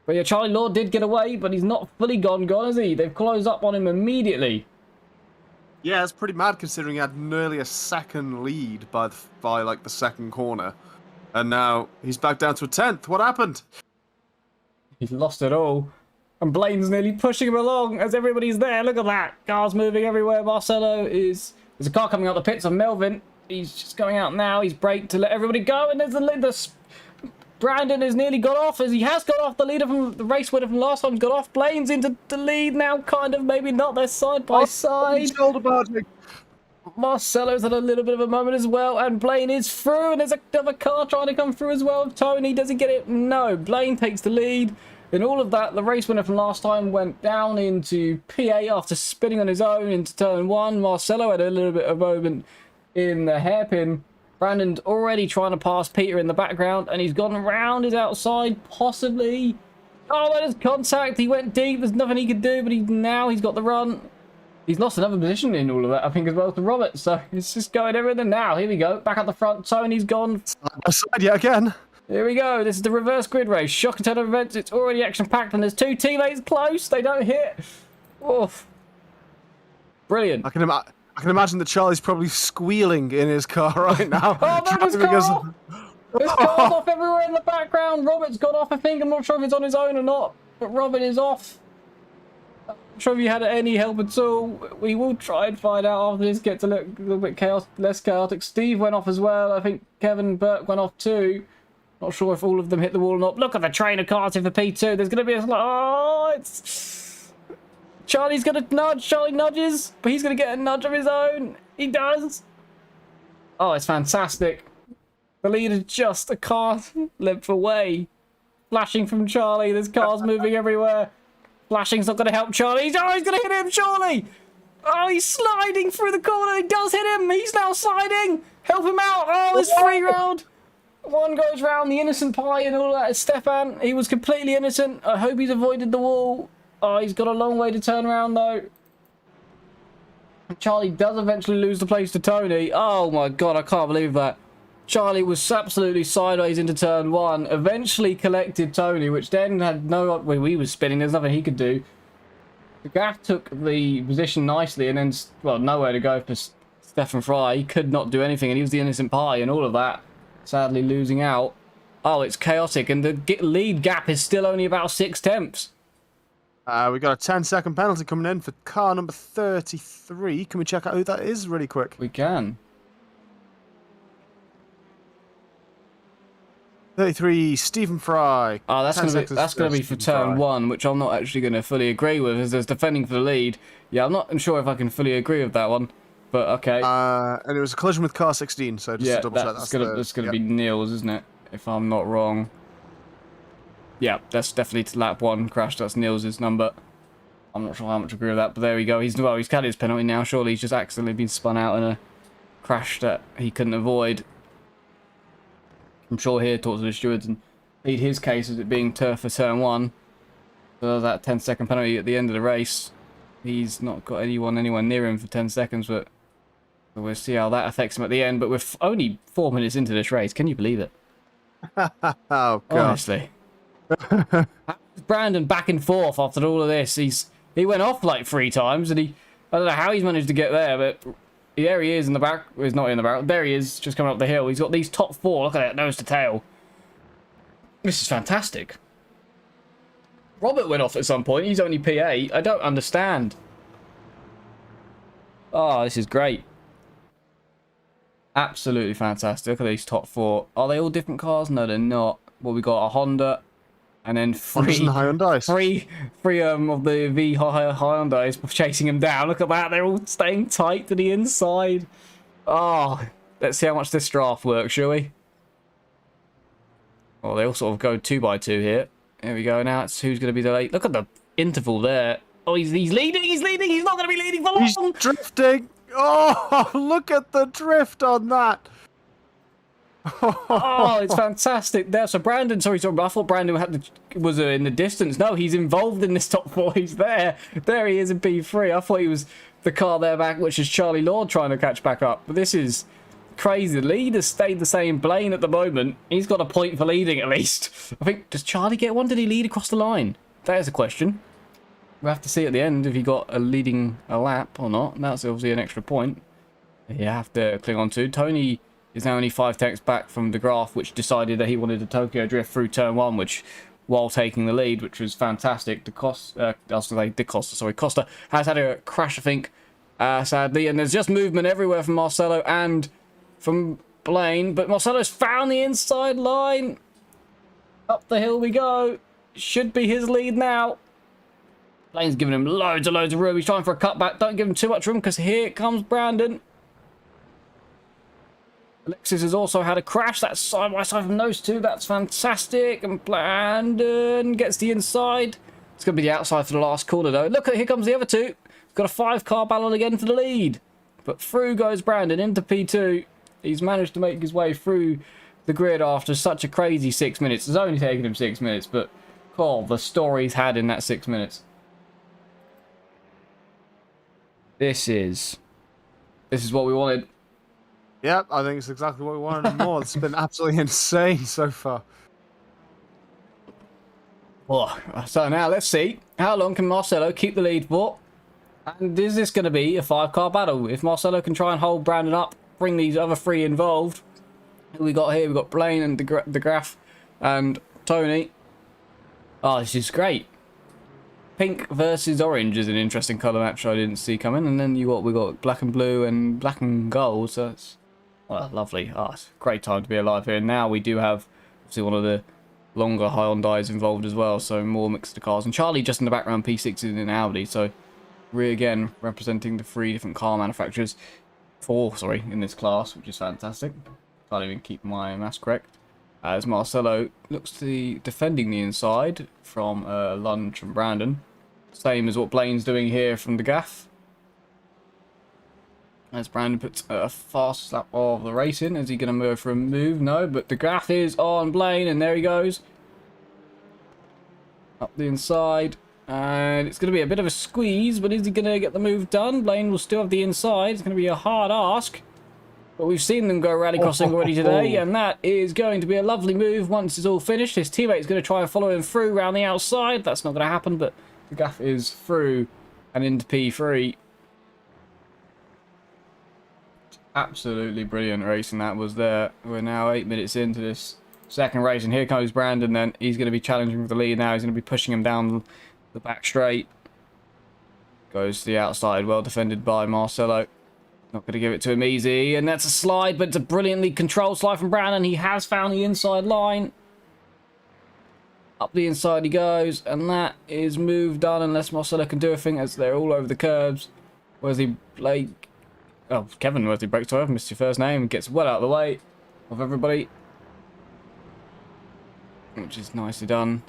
But yeah, Charlie Lord did get away, but he's not fully gone, is he? They've closed up on him immediately. Yeah, it's pretty mad considering he had nearly a second lead by like the second corner. And now he's back down to a 10th. What happened? He's lost it all. And Blaine's nearly pushing him along as everybody's there. Look at that. Cars moving everywhere. Marcelo is... There's a car coming out the pits of Melvin. He's just going out now. He's braked to let everybody go. And there's the Brandon has nearly got off, as he has got off. The leader from the race winner from last time's got off. Blaine's into the lead now, kind of. Maybe not. They're side by side. Marcelo's had a little bit of a moment as well, and Blaine is through, and there's another car trying to come through as well. Tony, does he get it? No. Blaine takes the lead. In all of that, the race winner from last time went down into P8 after spinning on his own into turn 1. Marcelo had a little bit of a moment in the hairpin. Brandon's already trying to pass Peter in the background, and he's gone around his outside, possibly. Oh, that is contact. He went deep. There's nothing he could do, but he's got the run. He's lost another position in all of that, I think, as well to Robert. So it's just going everything now. Here we go. Back at the front. Tony's gone. Side yet again. Here we go. This is the reverse grid race. Shocking turn of events. It's already action-packed, and there's two teammates close. They don't hit. Oof. Brilliant. I can imagine that Charlie's probably squealing in his car right now. Oh, no, his car! There's cars off everywhere in the background. Robert's gone off, I think. I'm not sure if it's on his own or not, but Robert is off. I'm not sure if you had any help at all. We will try and find out after this gets a little bit less chaotic. Steve went off as well. I think Kevin and Burke went off too. Not sure if all of them hit the wall or not. Look at the train of cars in for P2. There's going to be a... Oh, it's... Charlie's going to nudge. Charlie nudges, but he's going to get a nudge of his own. He does. Oh, it's fantastic. The lead is just a car length away. Flashing from Charlie. There's cars moving everywhere. Flashing's not going to help Charlie. Oh, he's going to hit him, Charlie. Oh, he's sliding through the corner. He does hit him. He's now sliding. Help him out. Oh, it's free round. One goes round, the innocent pie and all that. It's Stefan. He was completely innocent. I hope he's avoided the wall. Oh, he's got a long way to turn around, though. Charlie does eventually lose the place to Tony. Oh, my God. I can't believe that. Charlie was absolutely sideways into turn 1. Eventually collected Tony, which then had no... Well, he was spinning. There's nothing he could do. The Gaff took the position nicely and then, well, nowhere to go for Stefan Fry. He could not do anything, and he was the innocent pie and all of that. Sadly losing out. Oh, it's chaotic, and the lead gap is still only about 6/10. We got a 10-second penalty coming in for car number 33. Can we check out who that is really quick? We can. 33, Stephen Fry. Oh, that's gonna be for turn 1, which I'm not actually gonna fully agree with, as there's defending for the lead. Yeah, I'm not sure if I can fully agree with that one. But okay. And it was a collision with car 16, so just to double check. That's gonna be Neil's, isn't it? If I'm not wrong. Yeah, that's definitely to lap 1 crash. That's Neil's number. I'm not sure how much I agree with that, but there we go. He's had his penalty now. Surely he's just accidentally been spun out in a crash that he couldn't avoid. I'm sure here talks to the stewards and plead his case as it being turf for turn 1. So that 10-second penalty at the end of the race. He's not got anyone anywhere near him for 10 seconds, but we'll see how that affects him at the end. But we're only 4 minutes into this race. Can you believe it? Oh, God. Honestly. Brandon back and forth after all of this. He went off like 3 times, and I don't know how he's managed to get there, but there he is in the back. Well, he's not in the back. There he is, just coming up the hill. He's got these top 4. Look at that, nose to tail. This is fantastic. Robert went off at some point. He's only P8. I don't understand. Oh, this is great. Absolutely fantastic. Look at these top 4. Are they all different cars? No, they're not. Well, we got a Honda, and then three of the V Hyundais chasing him down. Look at that. They're all staying tight to the inside. Oh, let's see how much this draft works, shall we? Well, they all sort of go 2x2 here. Here we go. Now it's who's going to be the late. Look at the interval there. Oh, he's leading. He's leading. He's not going to be leading for long. He's drifting. Oh, look at the drift on that. Oh, it's fantastic. There, so Brandon. Sorry. I thought Brandon was in the distance. No, he's involved in this top 4. He's there. There he is in P3. I thought he was the car there back, which is Charlie Lord trying to catch back up. But this is crazy. The lead has stayed the same. Blaine at the moment. He's got a point for leading at least. I think, does Charlie get one? Did he lead across the line? That is a question. We'll have to see at the end if he got a leading a lap or not. That's obviously an extra point you have to cling on to. Tony is now only 5 tenths back from De Graaf, which decided that he wanted to Tokyo drift through turn 1, which, while taking the lead, which was fantastic. Costa has had a crash, I think, sadly, and there's just movement everywhere from Marcelo and from Blaine, but Marcelo's found the inside line. Up the hill we go. Should be his lead now. Blaine's giving him loads of room. He's trying for a cutback. Don't give him too much room, because here comes Brandon. Alexis has also had a crash. That's side by side from those two. That's fantastic. And Brandon gets the inside. It's going to be the outside for the last corner, though. Look, here comes the other two. Got a 5-car battle again for the lead. But through goes Brandon into P2. He's managed to make his way through the grid after such a crazy 6 minutes. It's only taken him 6 minutes, but God, the story he's had in that 6 minutes. This is what we wanted. Yep, I think it's exactly what we wanted and more. It's been absolutely insane so far. Oh, so now let's see. How long can Marcelo keep the lead for? And is this going to be a 5-car battle? If Marcelo can try and hold Brandon up, bring these other 3 involved. Who we got here? We've got Blaine and the Graf and Tony. Oh, this is great. Pink versus orange is an interesting colour match I didn't see coming. And then we got black and blue and black and gold. So that's, well, lovely. Oh, it's a great time to be alive here. And now we do have obviously one of the longer Hyundais involved as well. So more mixed cars. And Charlie just in the background, P6 in an Audi. So we again representing the 3 different car manufacturers. 4, sorry, in this class, which is fantastic. Can't even keep my maths correct. As Marcelo looks to be defending the inside from a lunge from Brandon. Same as what Blaine's doing here from the gaff. As Brandon puts a fast slap of the race in. Is he going to move for a move? No, but the gaff is on Blaine, and there he goes. Up the inside. And it's going to be a bit of a squeeze, but is he going to get the move done? Blaine will still have the inside. It's going to be a hard ask. But we've seen them go rallycrossing already today, and that is going to be a lovely move once it's all finished. His teammate's going to try and follow him through around the outside. That's not going to happen, but the gaff is through and into P3. Absolutely brilliant racing that was there. We're now 8 minutes into this second race, and here comes Brandon then. He's going to be challenging for the lead now. He's going to be pushing him down the back straight. Goes to the outside, well defended by Marcelo. Not going to give it to him easy, and that's a slide, but it's a brilliantly controlled slide from Brandon. He has found the inside line. Up the inside he goes, and that is move done unless Marcelo can do a thing as they're all over the curbs. Wesley Blake, oh, Kevin Wesley Blake, sorry, I've missed your first name, gets well out of the way of everybody, which is nicely done.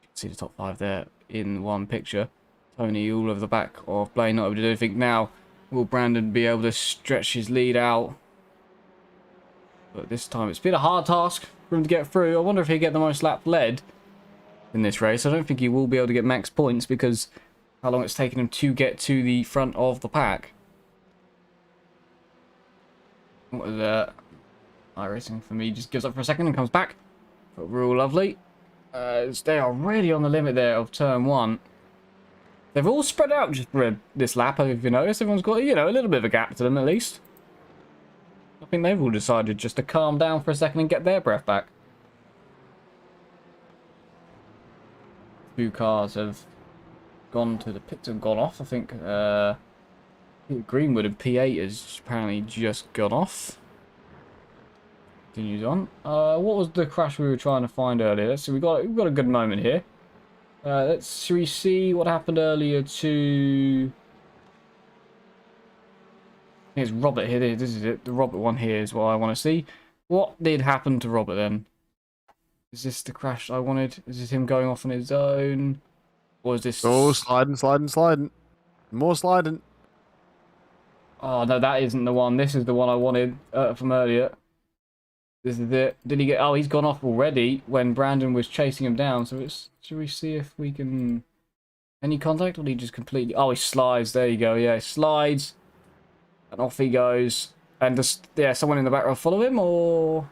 You can see the top 5 there in one picture. Tony all over the back of Blaine, not able to do anything now. Will Brandon be able to stretch his lead out? But this time it's been a hard task for him to get through. I wonder if he'll get the most lap led in this race. I don't think he will be able to get max points because how long it's taken him to get to the front of the pack. What was that? iRacing for me just gives up for a second and comes back. But we're all lovely. They are really on the limit there of turn 1. They've all spread out just for this lap, if you notice. Everyone's got, you know, a little bit of a gap to them at least. I think they've all decided just to calm down for a second and get their breath back. 2 cars have gone to the pits and gone off. I think Greenwood and P8 has apparently just gone off. Continues on. What was the crash we were trying to find earlier? Let's see, we've got a good moment here. Should we see what happened earlier to... I think it's Robert here. This is it. The Robert one here is what I want to see. What did happen to Robert then? Is this the crash I wanted? Is this him going off on his own? Or is this... Oh, sliding. More sliding. Oh, no, that isn't the one. This is the one I wanted from earlier. This is it. Did he get... Oh, he's gone off already when Brandon was chasing him down. So it's... Should we see if we can... Any contact? Or did he just completely... Oh, he slides. There you go. Yeah, he slides. And off he goes. And just... Yeah, someone in the back row follow him, or...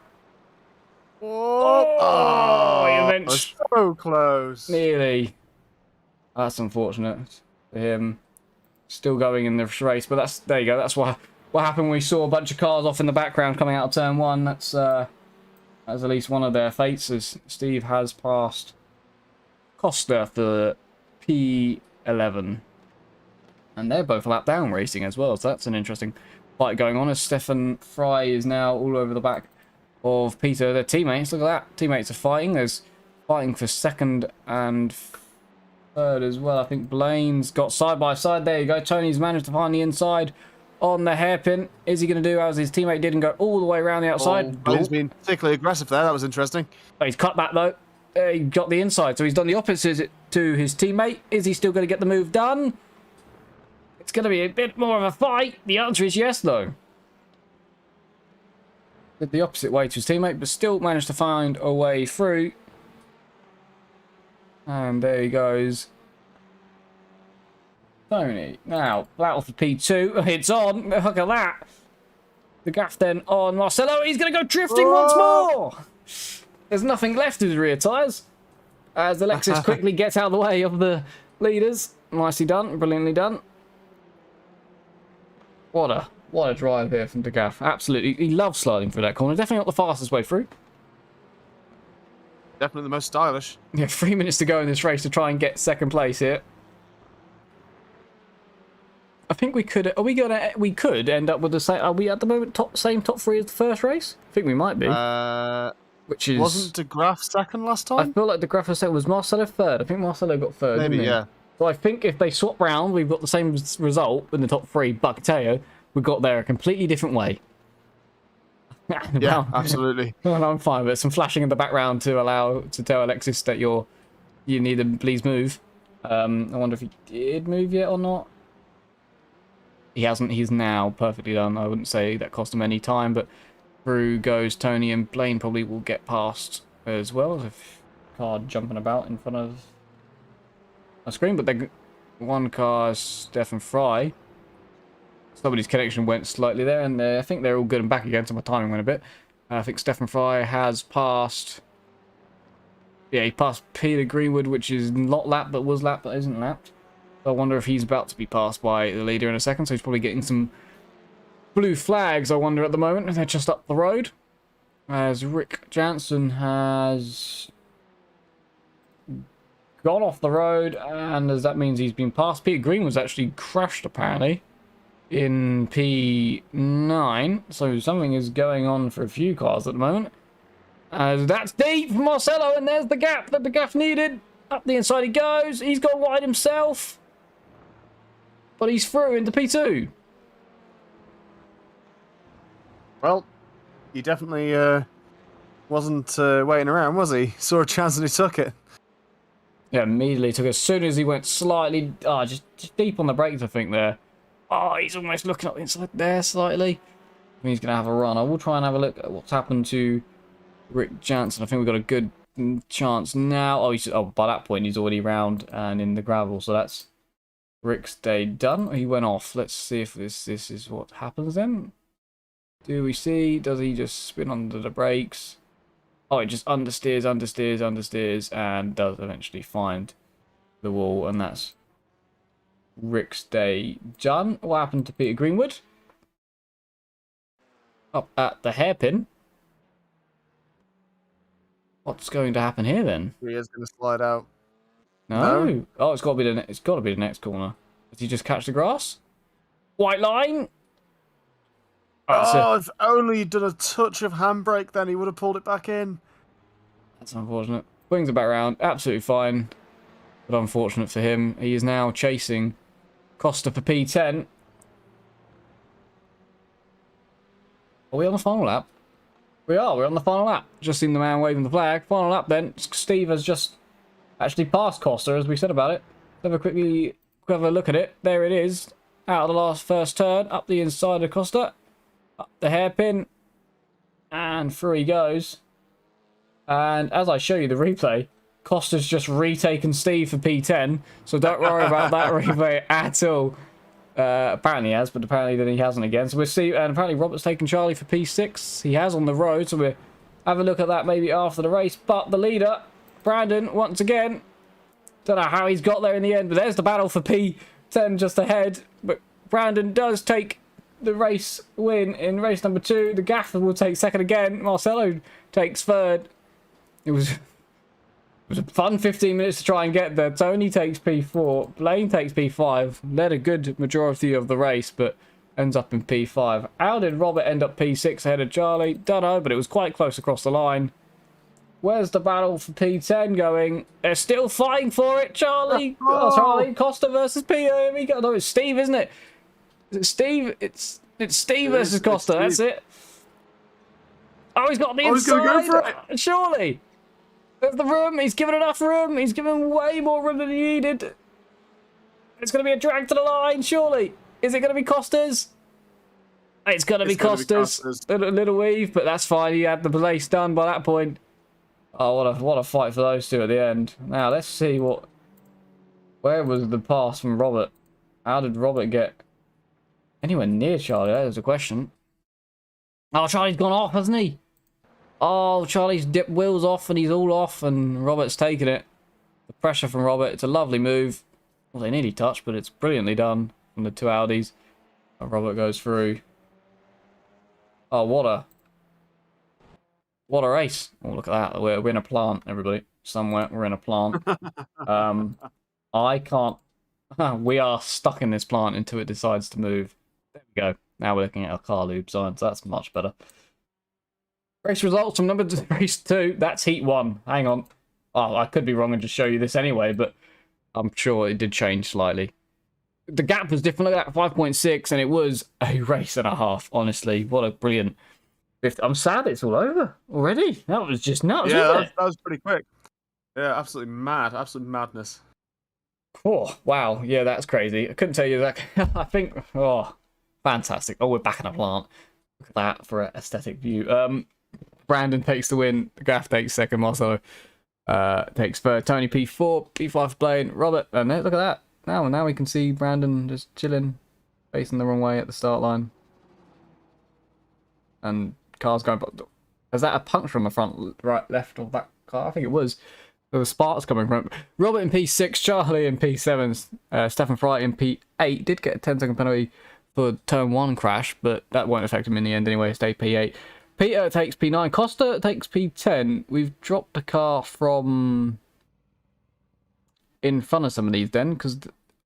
Oh, you mentioned... So close. Nearly. That's unfortunate for him. Still going in the race. But that's... There you go. That's what happened when we saw a bunch of cars off in the background coming out of turn 1. That's at least one of their fates, as Steve has passed Costa for P11. And they're both lap down racing as well, so that's an interesting fight going on as Stefan Fry is now all over the back of Peter. Their teammates, look at that. Teammates are fighting. There's fighting for second and third as well. I think Blaine's got side by side. There you go. Tony's managed to find the inside on the hairpin. Is he going to do as his teammate did and go all the way around the outside? Oh, he's been particularly aggressive there. That was interesting. Oh, he's cut back though. He got the inside, so he's done the opposite to his teammate. Is he still going to get the move done? It's going to be a bit more of a fight. The answer is yes, though. Did the opposite way to his teammate, but still managed to find a way through. And there he goes. Tony. Now, battle for P2. It's on. Look at that. The gaff then on Marcelo. He's going to go drifting once more. There's nothing left of his rear tyres. As Alexis quickly gets out of the way of the leaders. Nicely done. Brilliantly done. What a drive here from De Gaff. Absolutely. He loves sliding through that corner. Definitely not the fastest way through. Definitely the most stylish. Yeah, 3 minutes to go in this race to try and get second place here. I think we could. Are we gonna? We could end up with the same. Are we at the moment same top three as the first race? I think we might be. Which is wasn't De Graaf second last time? I feel like De Graaf was second. Was Marcelo third? I think Marcelo got third. Maybe, didn't he? yeah. So I think if they swap round, we've got the same result in the top three. But I can tell you, we got there a completely different way. Yeah, absolutely. Well, I'm fine, but some flashing in the background to tell Alexis that you need to please move. I wonder if he did move yet or not. He hasn't. He's now perfectly done. I wouldn't say that cost him any time, but through goes Tony, and Blaine probably will get past as well. If car jumping about in front of a screen, but one car is Stefan Fry. Somebody's connection went slightly there, and I think they're all good and back again, so my timing went a bit. I think Stefan Fry has passed. Yeah, he passed Peter Greenwood, which is not lapped, but was lapped, but isn't lapped. So I wonder if he's about to be passed by the leader in a second, so he's probably getting some blue flags, I wonder, at the moment. They're just up the road. As Rick Jansen has gone off the road, and as that means he's been passed. Peter Green was actually crashed, apparently, in P9. So something is going on for a few cars at the moment. As that's deep for Marcelo, and there's the gap that the gaff needed. Up the inside he goes. He's gone wide himself. But he's through into P2. Well, he definitely wasn't waiting around, was he? Saw a chance and he took it. Yeah, immediately took it. As soon as he went slightly, just deep on the brakes, I think, there. Oh, he's almost looking up the inside there slightly. I mean, he's going to have a run. I will try and have a look at what's happened to Rick Jansen. I think we've got a good chance now. Oh, by that point, he's already round and in the gravel. So that's Rick's day done. He went off. Let's see if this is what happens then. Do we see? Does he just spin under the brakes? Oh, it just understeers, and does eventually find the wall, and that's Rick's day done. What happened to Peter Greenwood? Up at the hairpin. What's going to happen here then? He is going to slide out. No. Oh, it's got to be the next corner. Did he just catch the grass? White line. Oh, if only he'd done a touch of handbrake, then he would have pulled it back in. That's unfortunate. Brings it back around. Absolutely fine. But unfortunate for him. He is now chasing Costa for P10. Are we on the final lap? We are. We're on the final lap. Just seen the man waving the flag. Final lap then. Steve has just actually passed Costa, as we said about it. Have a look at it. There it is. Out of the first turn. Up the inside of Costa. Up the hairpin. And through he goes. And as I show you the replay, Costa's just retaken Steve for P10. So don't worry about that replay at all. Apparently he has, but apparently then he hasn't again. So we'll see. And apparently Robert's taken Charlie for P6. He has on the road. So we'll have a look at that maybe after the race. But the leader, Brandon, once again, don't know how he's got there in the end. But there's the battle for P10 just ahead. But Brandon does take the race win in race number 2. The Gaffer will take second again. Marcelo takes third. It was a fun 15 minutes to try and get there. Tony takes P4. Blaine takes P5. Led a good majority of the race, but ends up in P5. How did Robert end up P6 ahead of Charlie? Don't know, but it was quite close across the line. Where's the battle for P10 going? They're still fighting for it, Charlie. Oh, Charlie. Costa versus P. Here we go. No, it's Steve, isn't it? Steve, it's Steve versus Costa. That's it. Oh, he's got the he's gonna inside. go for it. Surely. There's the room. He's given enough room. He's given way more room than he needed. It's going to be a drag to the line, surely. Is it going to be Costa's? It's going to be Costa's. A little weave, but that's fine. He had the place done by that point. Oh, what a fight for those two at the end. Now, let's see what... Where was the pass from Robert? How did Robert get anywhere near Charlie? That was a question. Oh, Charlie's gone off, hasn't he? Oh, Charlie's dipped wheels off and he's all off and Robert's taken it. The pressure from Robert. It's a lovely move. Well, they nearly touched, but it's brilliantly done from the two Audis. And Robert goes through. Oh, what a race. Oh, look at that. We're in a plant, everybody. Somewhere we're in a plant. I can't... We are stuck in this plant until it decides to move. There we go. Now we're looking at our car loop signs. That's much better. Race results from race 2. That's heat 1. Hang on. Oh, I could be wrong and just show you this anyway, but I'm sure it did change slightly. The gap was different. Look at that, 5.6, and it was a race and a half, honestly. What a brilliant... I'm sad it's all over already. That was just nuts, yeah, that was pretty quick. Yeah, absolutely mad. Absolute madness. Oh, wow. Yeah, that's crazy. I couldn't tell you that. I think... Oh, fantastic. Oh, we're back in a plant. Look at that for an aesthetic view. Brandon takes the win. Gaff takes second. Marcelo takes third. Tony P4. P5 for playing. Robert. And look at that. Now we can see Brandon just chilling, facing the wrong way at the start line. And cars going... Is that a puncture on the front, right, left of that car? I think it was. There were sparks coming from it. Robert in P6. Charlie in P7. Stefan Fry in P8. Did get a 10-second penalty for turn 1 crash, but that won't affect him in the end anyway. Stay P8. Peter takes P9. Costa takes P10. We've dropped a car from in front of some of these then, because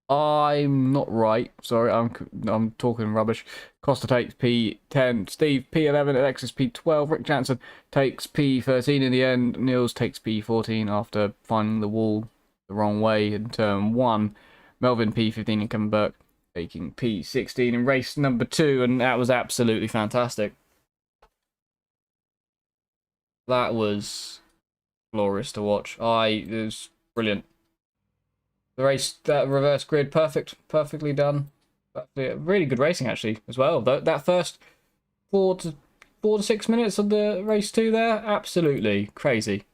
I'm not right. Sorry, I'm talking rubbish. Costa takes P10. Steve P11. Alexis P12. Rick Jansen takes P13 in the end. Niels takes P14 after finding the wall the wrong way in turn 1. Melvin P15 and Kevin Burke taking P16 in race number 2, and that was absolutely fantastic. That was glorious to watch. It was brilliant. The race, that reverse grid, perfectly done. Really good racing actually as well. That first 4 to 6 minutes of the race 2 there, absolutely crazy.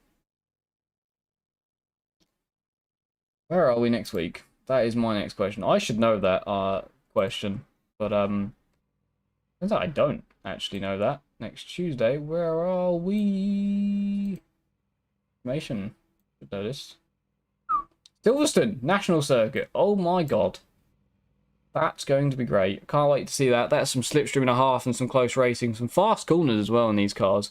Where are we next week? That is my next question. I should know that question, but turns out I don't actually know that. Next Tuesday, where are we? Information. Should know this. Silverstone National Circuit. Oh my god. That's going to be great. Can't wait to see that. That's some slipstream and a half and some close racing. Some fast corners as well in these cars.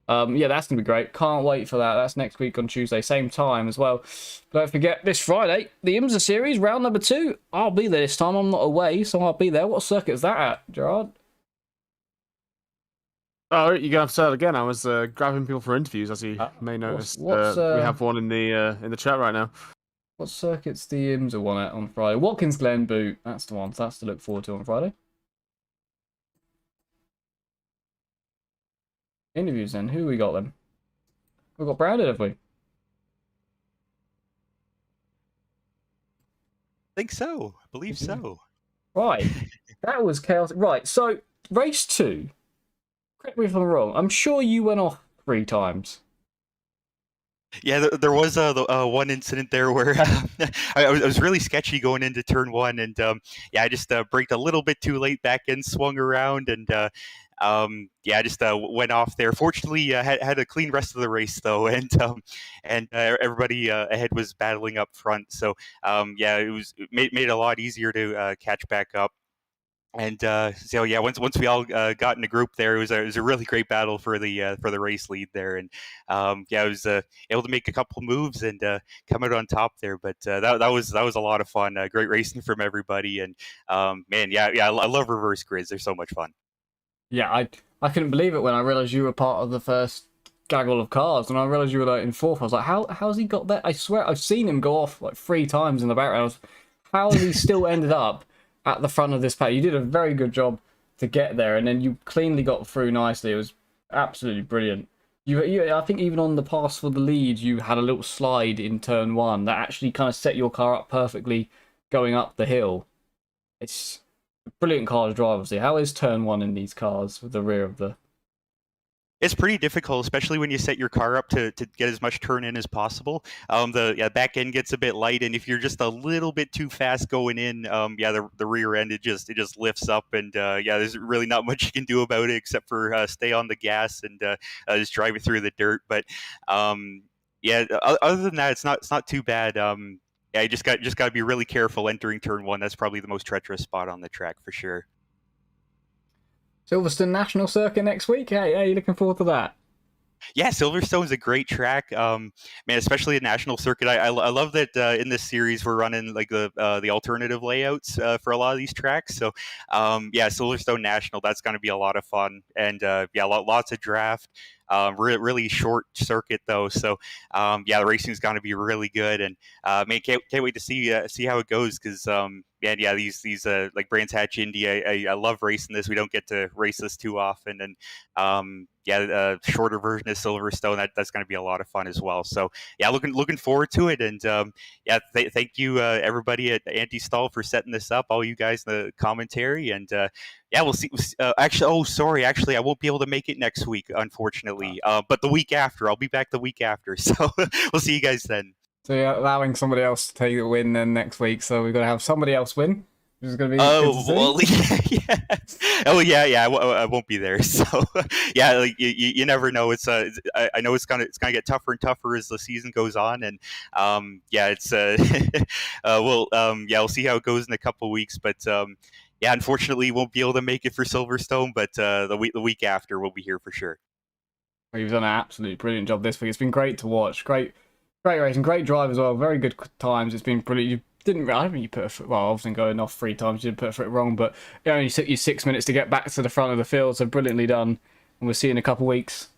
Yeah, that's going to be great. Can't wait for that. That's next week on Tuesday. Same time as well. Don't forget, this Friday, the IMSA Series, round number 2. I'll be there this time. I'm not away, so I'll be there. What circuit is that at, Gerard? Oh, you're gonna have to say it again. I was grabbing people for interviews, as you may notice. We have one in the chat right now. What circuit's the IMSA one at on Friday? Watkins Glen Boot. That's the one. So that's to look forward to on Friday. Interviews then. Who we got then? We've got Brandon, have we? I think so. I believe so. Right. That was chaotic. Right. So race 2. Correct me if I'm wrong. I'm sure you went off 3 times. Yeah, there was one incident there where I was really sketchy going into turn 1, and yeah, I just braked a little bit too late back in, swung around, and yeah, I just went off there. Fortunately, had a clean rest of the race though, and everybody ahead was battling up front. So yeah, it made it a lot easier to catch back up. And so yeah, once we all got in a group there, it was a really great battle for the race lead there, and yeah, I was able to make a couple moves and come out on top there. But that was a lot of fun. Great racing from everybody, and man, yeah, I love reverse grids. They're so much fun. Yeah, I couldn't believe it when I realised you were part of the first gaggle of cars, and I realised you were like in 4th. I was like, how's he got that? I swear I've seen him go off like 3 times in the background. How has he still ended up at the front of this pack. You did a very good job to get there, and then you cleanly got through nicely. It was absolutely brilliant. I think even on the pass for the lead, you had a little slide in turn 1 that actually kind of set your car up perfectly going up the hill. It's a brilliant car to drive, obviously. How is turn 1 in these cars with the rear of the... It's pretty difficult, especially when you set your car up to get as much turn in as possible. The back end gets a bit light, and if you're just a little bit too fast going in, the rear end it just lifts up, and there's really not much you can do about it except for stay on the gas and just drive it through the dirt. But other than that, it's not too bad. You just got to be really careful entering turn 1. That's probably the most treacherous spot on the track for sure. Silverstone National Circuit next week. Hey, are you looking forward to that? Yeah, Silverstone's a great track, man. Especially a national circuit. I love that in this series we're running like the alternative layouts for a lot of these tracks. So Silverstone National, that's going to be a lot of fun, and lots of draft. Really short circuit though, so the racing's going to be really good, and can't wait to see how it goes, because these like Brands Hatch Indy, I love racing this. We don't get to race this too often, and shorter version of Silverstone, that's going to be a lot of fun as well. So looking forward to it, and thank you everybody at Anti-Stall for setting this up, all you guys in the commentary, and we'll see. Actually, I won't be able to make it next week, unfortunately. But the week after, I'll be back the week after. So we'll see you guys then. So you're allowing somebody else to take the win then next week. So we've got to have somebody else win, which is going to be. I won't be there. So like you never know. I know it's gonna get tougher and tougher as the season goes on, and we'll see how it goes in a couple of weeks, but. Unfortunately, won't be able to make it for Silverstone, but the week after we'll be here for sure. You've done an absolutely brilliant job this week. It's been great to watch. Great racing, great drive as well. Very good times. It's been brilliant. I don't think you put a foot. Well, obviously going off 3 times, you didn't put a foot wrong, but it only took you 6 minutes to get back to the front of the field. So brilliantly done, and we'll see you in a couple of weeks.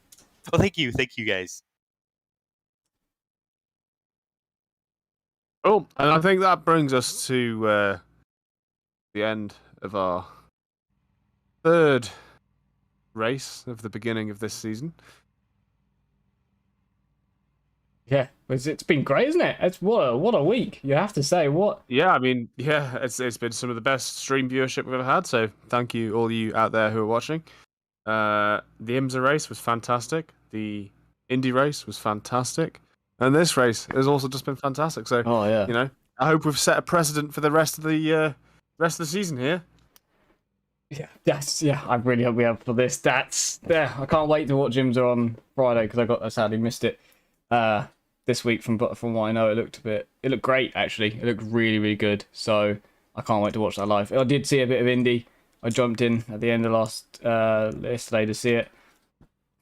Well, thank you guys. Oh, and I think that brings us to the end of our 3rd race of the beginning of this season. Yeah, it's been great, isn't it? It's what a week, you have to say. Yeah, I mean, it's been some of the best stream viewership we've ever had. So thank you, all you out there who are watching. The IMSA race was fantastic. The Indy race was fantastic, and this race has also just been fantastic. So I hope we've set a precedent for the rest of the season here. I really hope we have for this. I can't wait to watch IMSA on Friday, because I sadly missed it this week. From what I know, it looked great actually. It looked really, really good. So I can't wait to watch that live. I did see a bit of Indy. I jumped in at the end of yesterday to see it.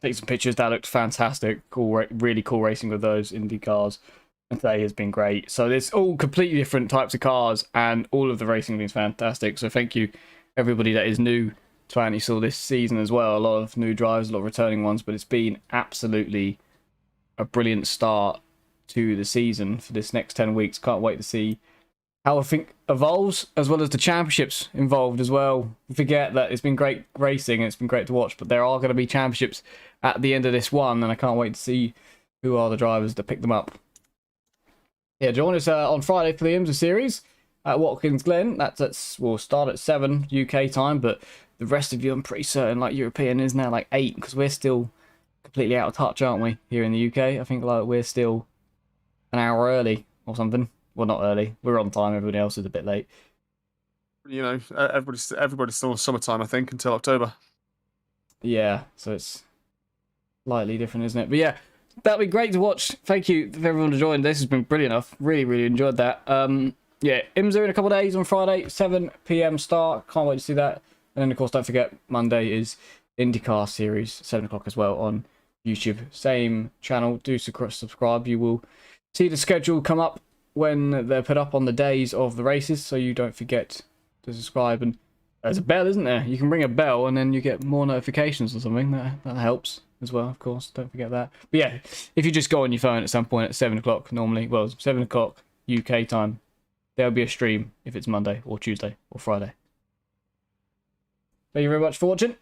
Take some pictures. That looked fantastic. Cool, really cool racing with those Indy cars. And today has been great. So there's all completely different types of cars, and all of the racing has been fantastic. So thank you everybody that is new to Anti-Stall this season as well. A lot of new drivers, a lot of returning ones, but it's been absolutely a brilliant start to the season for this next 10 weeks. Can't wait to see how I think evolves, as well as the championships involved as well. Forget that it's been great racing and it's been great to watch, but there are going to be championships at the end of this one, and I can't wait to see who are the drivers that pick them up. Yeah, join us on Friday for the IMSA series at Watkins Glen. We'll start at 7 UK time, but the rest of you, I'm pretty certain, like European, is now like 8, because we're still completely out of touch, aren't we, here in the UK? I think like we're still an hour early or something. Well, not early. We're on time. Everybody else is a bit late. Everybody's still in summertime, I think, until October. Yeah, so it's slightly different, isn't it? But yeah, that'd be great to watch. Thank you for everyone to join. This has been brilliant. I've really, really enjoyed that. IMSA in a couple of days on Friday, 7 p.m. start. Can't wait to see that. And then, of course, don't forget, Monday is IndyCar series, 7 o'clock as well on YouTube. Same channel. Do subscribe. You will see the schedule come up when they're put up on the days of the races, so you don't forget to subscribe. And there's a bell, isn't there? You can ring a bell and then you get more notifications or something. That helps as well, of course. Don't forget that. But yeah, if you just go on your phone at some point at 7 o'clock normally, well, 7 o'clock UK time, there'll be a stream if it's Monday or Tuesday or Friday. Thank you very much for watching.